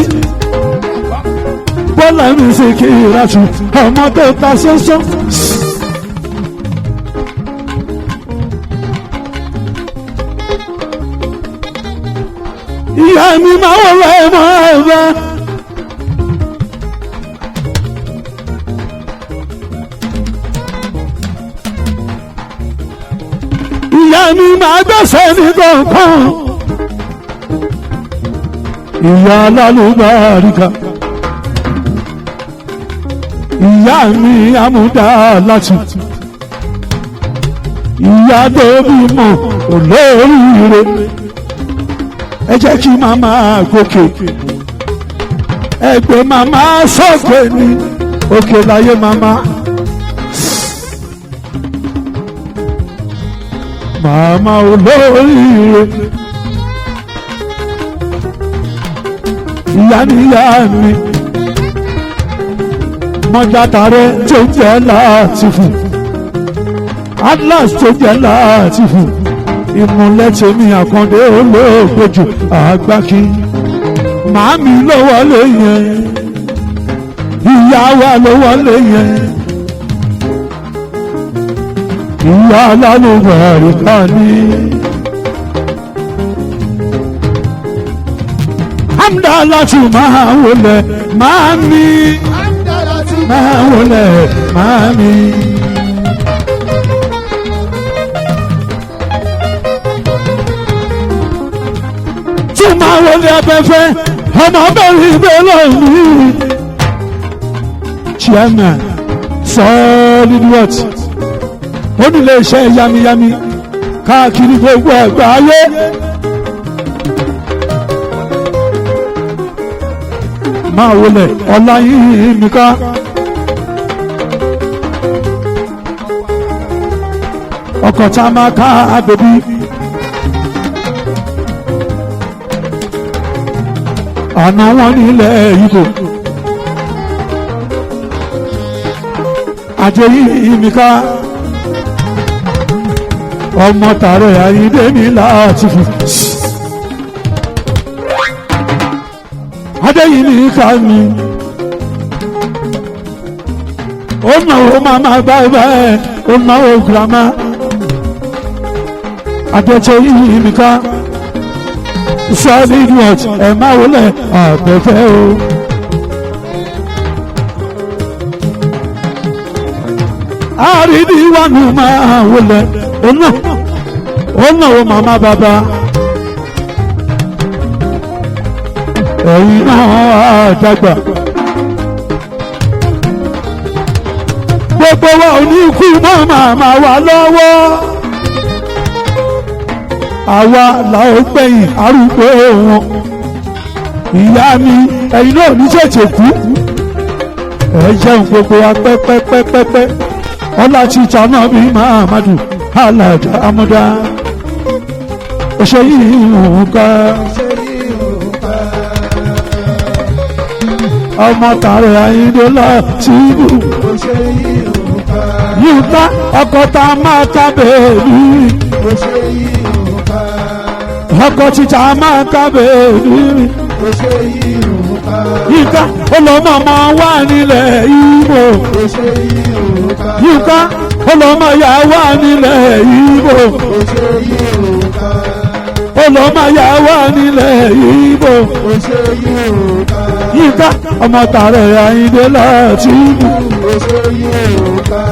bọ́lá mi Síkírátù ọmọ tó ta sọ́sọ́. ìyá mi máa wọlé máa bá. ìyá mi máa gbẹ́sẹ̀ ní kọ̀ọ̀kan. ìyá alálùbáríkà. ìyá mi amúdá láti. ìyá tó bímọ olóríire. ẹ jẹ́ kí màmá gòkè ẹgbẹ́ màmá sókè ní òkè láyé màmá. màmá olóríire ìyá níyá mi mọ́jàtàrẹ tó jẹ́ Látìfù Atlas tó jẹ́ Látìfù ìmúlẹ̀ tèmi Àkàndé olóògbójú àgbákí màámi ló wọlé yẹn ìyá wa ló wọlé yẹn ìyá alálùbáríkà ni. Hamdalatu máa wọlé màámi máa wọlé màámi. máa wọlé abẹ́fẹ́ ọmọ bẹ̀rẹ̀ ìbẹ̀rẹ̀ mi. Chairman Solid Worth onílé iṣẹ́ yamiyami káàkiri gbogbo ẹ̀gbẹ́ ayé. máa wọlé Ọláyímíká ọkọ̀ tá a máa ká àbẹ̀bí. àná wọn nílẹ̀ Ìgbò Adéyímíká ọmọ tààrẹ Àyìndé ní Látìfù. Adéyímíká mi ó náwó màmá bàbá ẹ̀ ó náwó girama Adéyímíká. Solid Worth ẹ máa wọlé abẹ́fẹ́ o. Àrídìíwánu máa wọlé ọ̀nà wo màmá bàbá. ẹ̀yin náà àdàgbà. gbogbo wa ò ní ikú mọ́ màmá wa lọ́wọ́. àwa là ó gbẹ̀yìn arúgbó wọn. ìyá mi ẹ̀yin náà ní tètè kú. ẹ jẹun gbogbo wa pẹ́pẹ́pẹ́pẹ́. ọlá títa náà bí Muhammadu alájà amúdá. ọṣẹ yìí ń ká. ọmọ tààrẹ Àyìndé Látìfù. Yínká ọkọ̀ tá a máa ká bèbí. ó ṣe Yínká. Ọkọ̀ títà máa ká bèbí. ó ṣe Yínká. Yínká olómọmọ wà nílẹ̀ Ìgbò. ó ṣe Yínká. Yínká olómọyà wà nílẹ̀ Ìgbò. ó ṣe Yínká. olómọyà wà nílẹ̀ Ìgbò. ó ṣe Yínká. Yínká ọmọ tààrẹ Àyìndé láti mú. ó ṣe Yínká.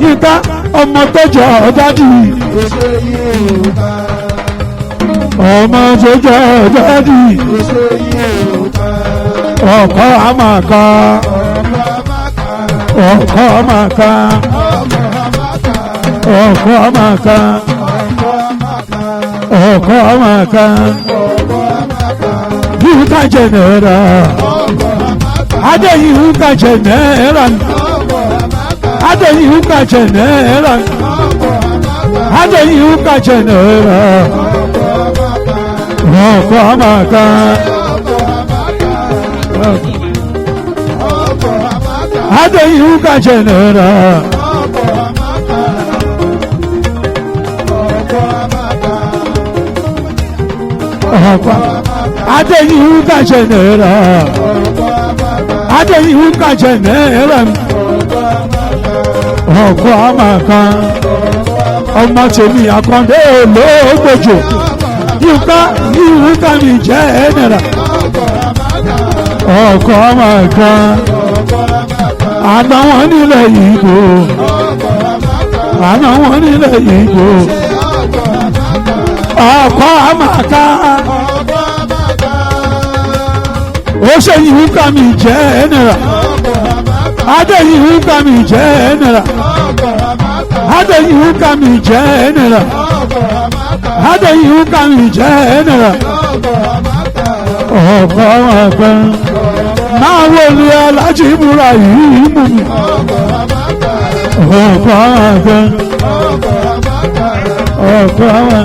Yínká ọmọ tó jọ dádì. ó ṣe Yínká. ọmọ tó jọ dádì. ó ṣe Yínká. ọkọ àmàkà. ọkọ àmàkà. ọkọ àmàkà. ọkọ àmàkà. Yínká jẹnẹra. Adé Yínká jẹnẹra. Adé Yínká jẹnẹra. Adé Yínká jẹnẹra. ọkọ àmàkà. Adé Yínká jẹnẹra. ọkọ Adé Yínká jẹnẹra. Adé Yínká jẹnẹra. ọkọ àmàkà. ọmọ tèmi Àkàndé olóògbòjò. Yínká mi jẹnẹra. ọkọ àmàkà. àná wọn nílẹ̀ Ìgbò. àná wọn nílẹ̀ Ìgbò. ọkọ àmàkà. ó ṣe Yínká mi jẹnẹra. Adé Yínká mi jẹnẹra. Adé Yínká mi jẹnẹra. Adé Yínká mi jẹnẹra. ọkọ àmàkà. máa wọlé Aláàjì Ibrahim mú mi. ọkọ àmàkà. ọkọ àmàkà.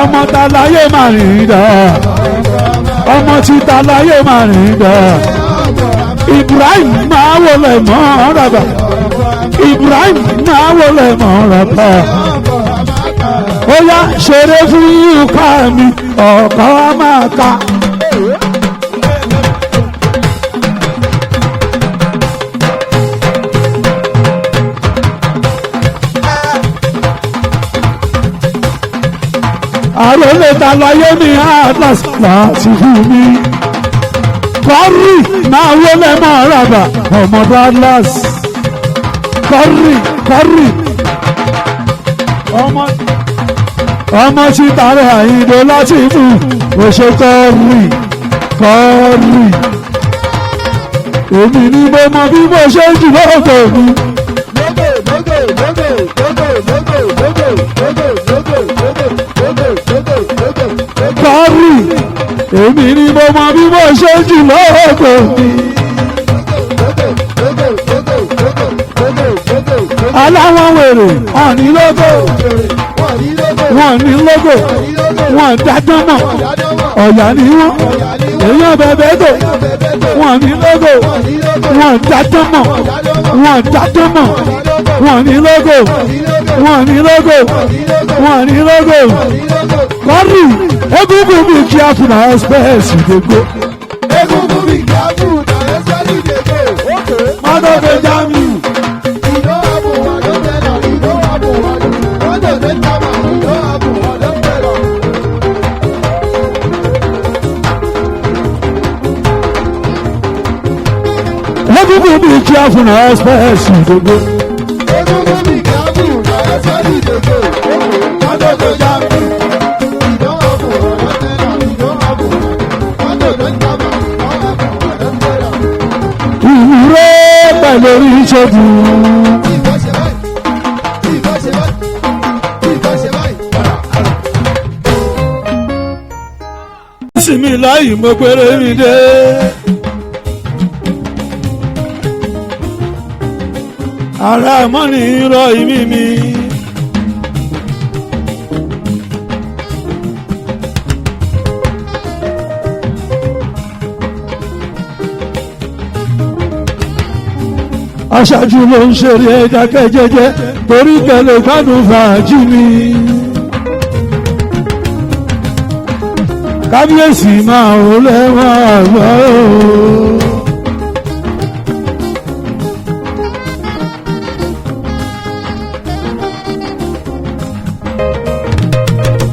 ọmọ tàlàyé máa rìn dá. ọmọ tí tàlàyé máa rìn dá. Ibrahim máa wọlé mọ́ rábà. Ibrahim máa wọlé mọ́ rábà. ó yá ṣeré fún Yínká mi ọkọ àmàkà. àròlé tàlàyé ní Atlas láti fún mi. kọ́rì máa wọlé mọ́ rábà ọmọdé Atlas. kọ́rì ọmọ tí tààrẹ Àyìndé láti fún òṣè kọ́rì. èmi ni mo mọ bí mo ṣe jù lọ́gọ̀ mi. kọ́rì èmi ni mo mọ bí mo ṣe jù lọ́gọ̀ mi. aláwọ̀ wèrè ọ̀ní lógò. wọ́n ní lógò. wọ́n dájọ́ mọ̀. ọ̀yà ni wọ́n. èèyàn bẹ̀bẹ̀ tó. wọ́n ní lógò. wọ́n dájọ́ mọ̀. wọ́n dájọ́ mọ̀. wọ́n ní lógò. wọ́n ní lógò. wọ́n ní lógò. kọ́rì egungun mi kí a fún àwọn spẹ́ẹ̀sì gbogbo. egungun mi kí a fún àwọn spẹ́ẹ̀sì gbogbo. mọ́tò fẹ́ já mi. egungun mi kí a fún àwọn spẹ́ẹ̀sì gbogbo. egungun mi kí a fún àwọn spẹ́ẹ̀sì gbogbo. mọ́tò fẹ́ já mi. ìwúrẹ́ pẹ̀lú ìṣègùn. sinmi láyìí mo péré mi dé. ara mọ́ ní irọ́ ìmí mi. aṣáájú ló ń ṣeré dákẹ́jẹ́jẹ́ torí kẹlẹ́ gbádùn fàájì mi. kábíyèsí máa ò lẹ́wọ̀n àgbà o.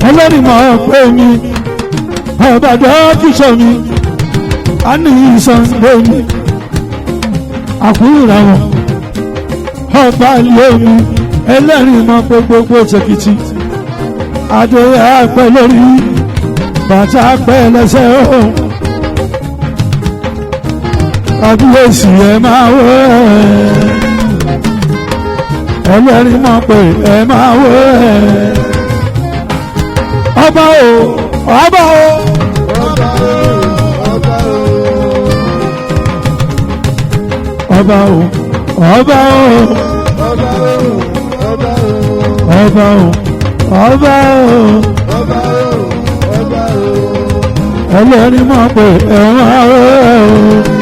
ẹlẹ́rìí máa pè mí ọ̀bàdàn kíṣọ́ mi a ní ìsàngbé mi àkúrà wọn ọba ilé mi ẹlẹ́rìí máa pé gbogbo tẹ̀kìtì adóyè àpẹ lórí bàtà àpẹ lẹ́sẹ̀ o kábíyèsí ẹ máa wọ ẹlẹ́rìí máa pé ẹ máa wọ ọba o ọba o ọba o ọba o ọba o ọba o ẹlẹ́rìí máa pè ẹ̀wọ̀n ààrẹ o.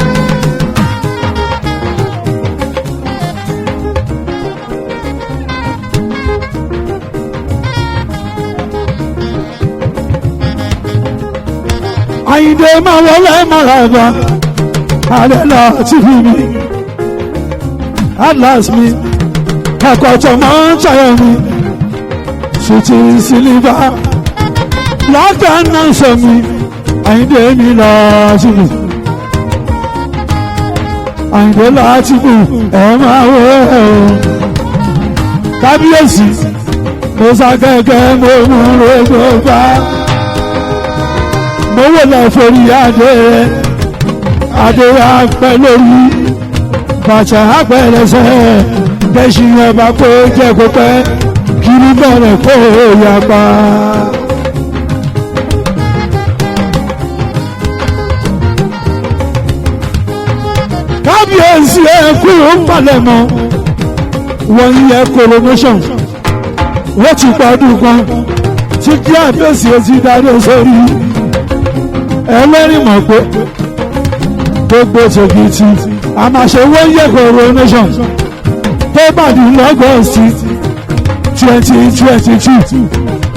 Àyìndé máa wọlé mọ́ràbà àdẹ́là tí fi mi atlas mi ẹ̀kọ́tọ̀ máa ń ṣàyẹ̀ mi ṣùtì sílífà lọ́kàn náà sọ mi Àyìndé mi lásìkò Àyìndé lásìkò ẹ̀ máa wọ ẹ̀ o kábíyèsí mo sá kẹ́kẹ́ mo mú rògbò bá mo wò lọ forí adé apẹ́ lórí bàtà apẹ́ lẹ́sẹ̀ kẹ́sì ọba kó jẹ́ kó pẹ́ kiri bẹ̀rẹ̀ kó yapa. kábíyèsí ẹ kúrò ń balẹ̀ mọ́ wọ́n yẹ coronation wọ́n ti pàdùn kan tí kí àbẹ̀sí ti darí sórí ẹlẹ́rìí mọ̀ pé gbogbo tòkìtì a máa ṣe wọ́n yẹ coronation tó bàdí lọ́gọ́sì 2022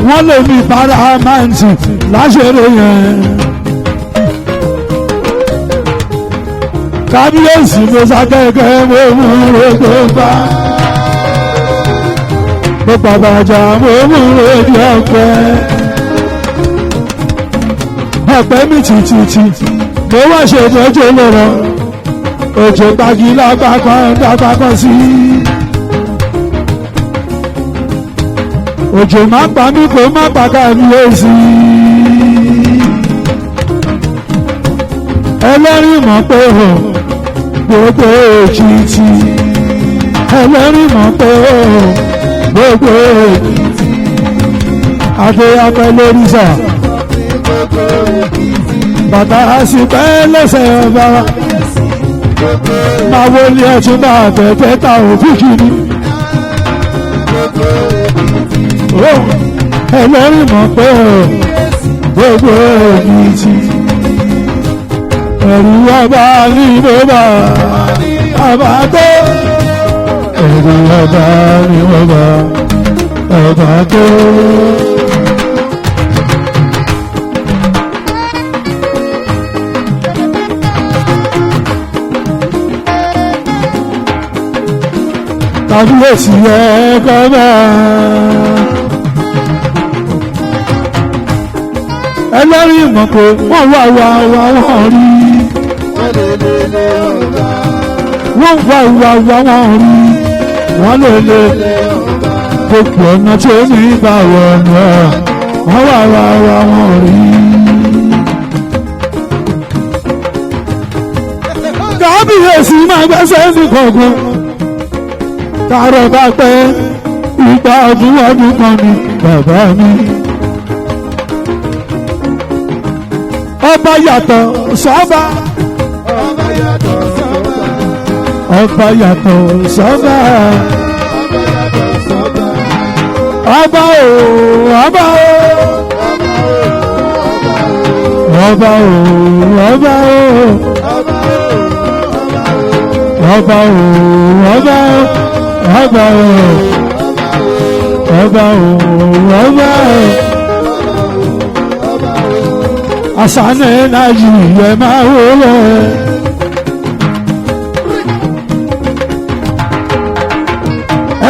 wọ́n lè ní paramount láṣẹ̀rẹ̀ yẹn. kábíyèsí mo ṣàkẹ́kẹ́ mo mú rògbò bá mo pàbàjà mo mú rògbò ọ̀pẹ ọ̀pẹ mi tìtìtì mo wá ṣe ìtọ́jú lọ́rọ̀ òjò gbági lápapọ̀ sí òjò má pa mí kó má pa kábíyèsí ẹlẹ́rìí mọ̀ pé o gbogbo Èkìtì ẹlẹ́rìí mọ̀ pé o gbogbo Èkìtì adéyàpẹ́ lórí sà bàtà àsìpẹ́ lẹ́sẹ̀ ọba máa wọlé ọtún bá àtẹ̀tẹ̀ ta òfìkì ni ẹlẹ́rìí mọ̀ pé gbogbo Èkìtì ẹ̀rù ọba ní bọ́bà ọba tó ẹ̀rù ọba ní bọ́bà ọba tó. kábíyèsí ẹ̀kọ́ máa ẹlẹ́rìí mọ̀ pé wọ́n wọ́n rí wọ́n rí wọ́n lè gbogbo ọ̀nà tí ó ní bá wọ́n wọ́n rí. kábíyèsí máa gbẹ́sẹ̀ ní kọ̀ọ̀kan tààrọ̀ bá pẹ́ ìgbà ọdún kan ní bàbá mi. ọba yàtọ̀ sọ́ba ọba yàtọ̀ sọ́ba ọba o ọba o ọba o ọba o ọba o ọba o ọba o ọba o ọba o asane naji ẹ máa wọlé.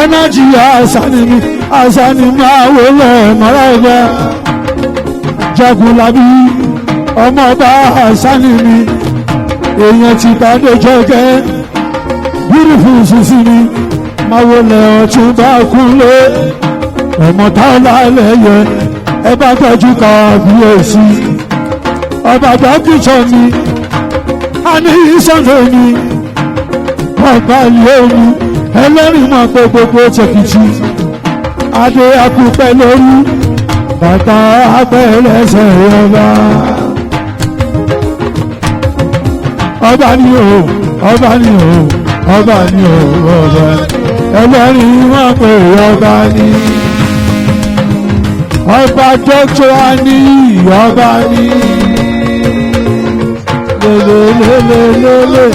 Ẹnájì asani máa wọlé mọ́ra ẹgbẹ́ Jagunlabi ọmọọba asani mi èèyàn ti tàdé jẹ́gẹ́ beautiful sísí mi máa wọlé ọtún bá kúnlé ọmọ táwọn lẹ́yẹ ẹ bá tọ́jú kábíyèsí ọba dókítà mi a ní ìsọ̀nà mi ọba ilé mi ẹlẹ́rìí máa pé gbogbo tẹ̀kìtì adé akúpẹ́ lórí bàtà apẹ́lẹ́sẹ̀ ọba ọba ni o ọba ni o ọba ni o ọba ẹlẹ́rìí máa pé ọba ni ọba dókítà ní ọba ni lélelélelélé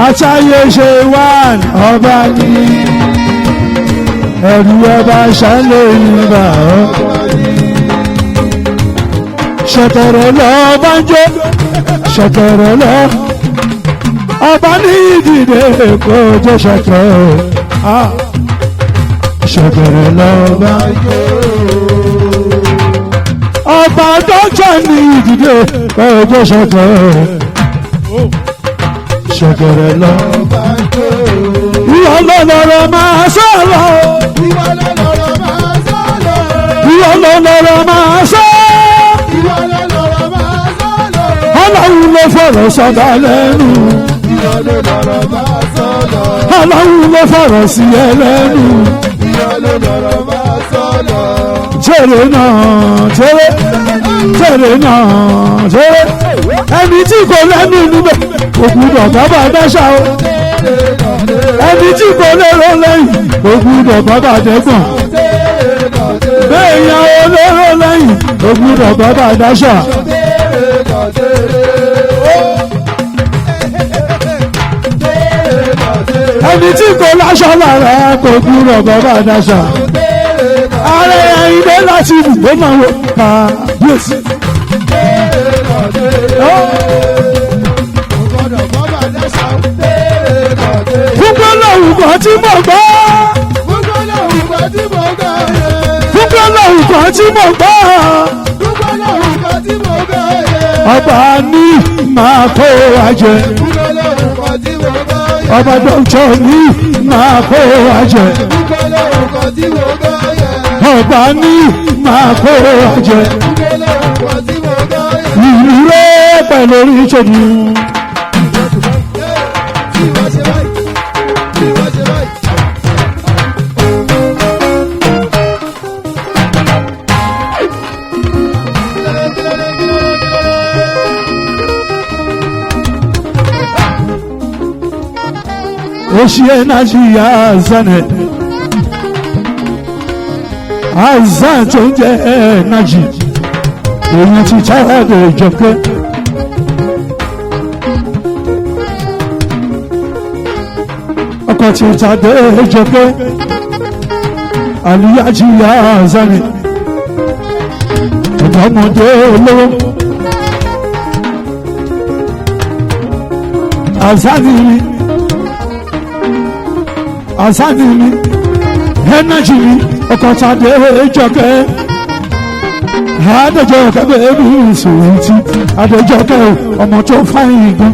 àtàyè ṣe wá ọba ní ẹ̀rù ọba ṣàlẹ̀ ìgbà ṣẹ̀kẹ̀rẹ̀ lọ bá ń jó ṣẹ̀kẹ̀rẹ̀ lọ ọba ní ìdìde kó jẹ́ ṣẹ̀kẹ̀rẹ̀ ṣẹ̀kẹ̀rẹ̀ lọ bá ń jó ọba dọ́jà ní ìdìde kó jẹ́ ṣẹ̀kẹ̀rẹ̀ ṣẹ̀kẹ̀rẹ̀ lọ. Ìwọ lọ́lọ́rọ̀ máa sọ̀rọ̀. Ìwọ lọ́lọ́rọ̀ máa sọ̀rọ̀. Ìwọ lọ́lọ́rọ̀ máa sọ. Ìwọ lọ́lọ́rọ̀ máa sọ̀rọ̀. Ọlọ́run ló fọ̀rọ̀ sọ̀dá lẹ́nu. Ìwọ lọ́lọ́rọ̀ máa sọ̀rọ̀. Ọlọ́run ló fọ̀rọ̀ sí ẹ lẹ́nu. Ìwọ lọ́lọ́rọ̀ máa sọ̀rọ̀. Tèrè náà tèrè tèrè náà tèrè ẹni tí kò lẹ́nu níbẹ̀ kò gbúdọ̀ bàbá dáṣà o ẹni tí kò lérò lẹ́yìn kò gbúdọ̀ bàbá dẹ́gbọ̀n bẹ́ẹ̀yàn olóró lẹ́yìn kò gbúdọ̀ bàbá dáṣà. ẹni tí kò láṣọ lára kò gbúdọ̀ bàbá dáṣà. ààrẹ ìdè láti ìbò máa wọ kábíyèsí. Fúnpẹ́ lọ́hùn kan tí mo gbọ́. Fúnpẹ́ lọ́hùn kan tí mo gbọ́. Fúnpẹ́ lọ́hùn kan tí mo gbọ́. Fúnpẹ́ lọ́hùn kan tí mo gbọ́. Ọba ní máa kó wa jẹ. Fúnpẹ́ lọ́hùn kan tí mo gbọ́. Ọba dọ́kítọ̀ ní máa kó wa jẹ. Fúnpẹ́ lọ́hùn kan tí mo gbọ́. Ọba ní máa kó wa jẹ. Fúnpẹ́ lọ́hùn kan tí mo gbọ́. Ìlú rẹ̀ pẹ̀lú orí ìṣòdù. Oṣìṣẹ́ náà ṣì yá Azane Azan tó ń jẹ́ Naji èèyàn ti Táyọ̀dé Jọkẹ́ ọkọ̀ ti Tàdé Jọkẹ́ Àlíyájí yá Azane ọ̀dọ́mọdé olówó Azani mi. Azani mi Ẹnájì mi ọkọ̀ Tàdé Jọkẹ́ Adéjọkẹ́ bẹ́ẹ̀bí ìsòwìtì Adéjọkẹ́ ọmọ tó fáyín gan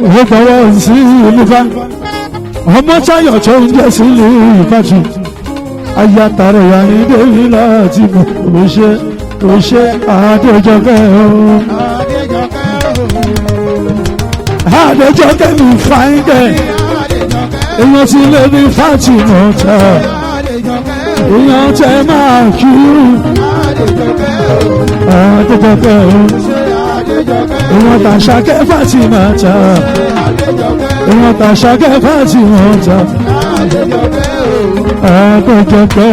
owó gbọ́wọ́ sí olúfà ọmọ Táyọ̀ tó ń jẹ́ sí ìlú Ìbàdàn ayatollah wà ní dèmí láti mọ̀ ó ṣe Adéjọkẹ́ Adéjọkẹ́ mi fáyín gẹ̀ èèyàn ti lé ní Fatima ta èèyàn tẹ máa kú Adéjọkẹ́ èèyàn tàṣàkẹ́ Fatima ta èèyàn tàṣàkẹ́ Fatima ta Adéjọkẹ́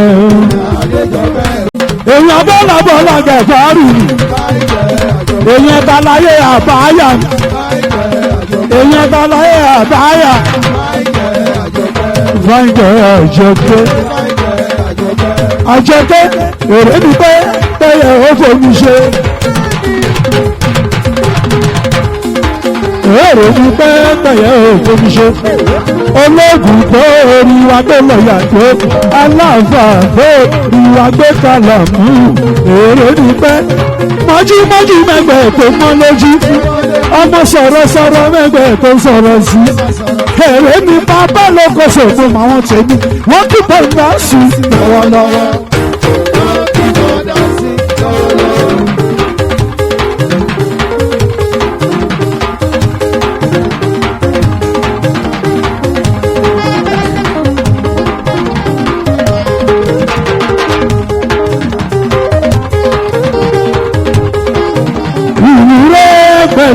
èèyàn bọ́lá gẹ̀fárì èèyàn ta láyé àbáyà èèyàn ta láyé àbáyà fáńjẹ àjọké èrè ni pé tẹyẹ ó fomi ṣe èrè ni pé tẹyẹ ó fomi ṣe ológun tó orí wa tó lọ yàtọ̀ aláǹfà tó orí wa gbé kalẹ̀ mú èrè ni pé mọ́júmọ́jú mẹ́gbẹ̀ẹ́ tó mọ́ lójú ọmọ sọ̀rọ̀sọ̀rọ̀ mẹ́gbẹ̀ẹ́ tó sọ̀rọ̀ sí èrè ni bàbá ló kó sòfò àwọn tèmi wọ́n kí bọ́ọ̀lù sí lọ́wọ́lọ́wọ́.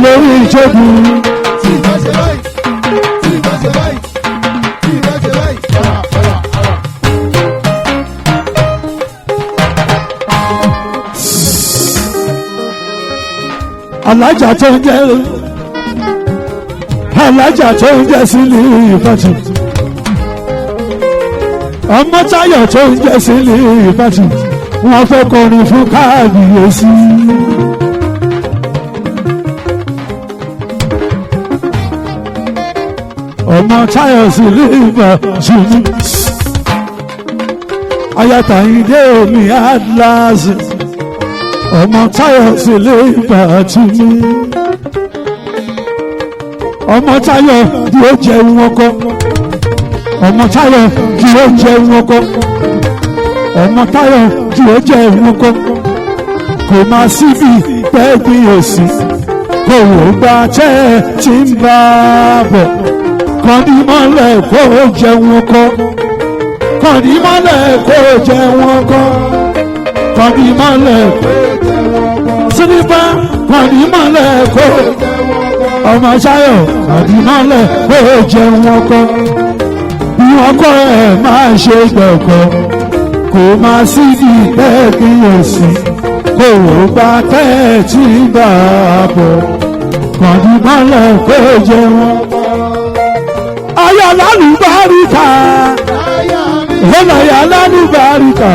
Lórí ìjọba. Tí ìbá ṣe báyìí, tí ìbá ṣe báyìí, tí ìbá ṣe báyìí, alájà tó ń jẹ́ alájà tó ń jẹ́ sílé ìfàtì. Ọmọ Táyọ̀ tó ń jẹ́ sílé ìfàtì. Wọ́n fẹ́ kọrin fún káàbíyèsí. Ọmọ Táyọ̀ sí lébà jùlọ ayatayinde omi adlas ọmọ Táyọ̀ sí lébà jùlọ ọmọ Táyọ̀ kí ó jẹun ọkọ ọmọ Táyọ̀ kí ó jẹun ọkọ ọmọ Táyọ̀ kí ó jẹun ọkọ kò má síbi pẹ́ẹ́gbìn òsì kò wò gbà tẹ́ tí ń bá bọ̀. Kọ́ni mọ́lẹ̀ kó jẹun ọkọ kọ́ni mọ́lẹ̀ kó jẹun ọkọ kọ́ni mọ́lẹ̀ kó jẹun ọkọ sínífà kọ́ni mọ́lẹ̀ kó ọmọ Táyọ̀ kọ́ni mọ́lẹ̀ kó jẹun ọkọ bí ọkọ ẹ̀ máa ṣe gbọ̀kọ̀ kò máa sí ní bẹ́ẹ̀kì òsì kò wò bá tẹ́ tí bá bọ̀ kọ́ni mọ́lẹ̀ kó jẹun ọkọ. Aya lálùbáríkà ọlọ́yà lálùbáríkà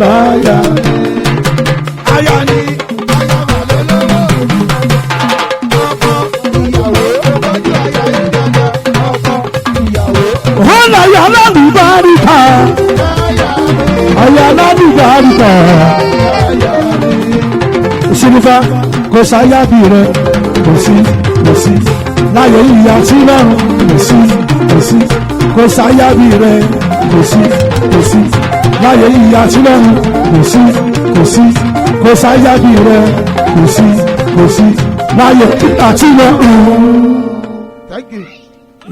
láyà. Aya ni ọlọ́yà lálùbáríkà aya lálùbáríkà. Sínífà kò sáyà bí rẹ kò sí láyé ìyá sí lọ́rùn kò sí kò sáyàbí rẹ kò sí láyé ìyá tí lọ́run kò sí kò sáyàbí rẹ kò sí láyé ìyá tí lọ́run.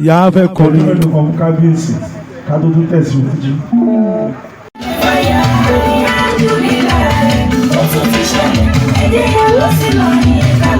Ìyá fẹ́ kọrin ìlú ọmọ kábíyèsí ká tó tún tẹ̀sí òfújì. Ó tún ti ṣẹlẹ̀, ẹ̀dẹ̀ ló sì lọ ní ẹ̀ka.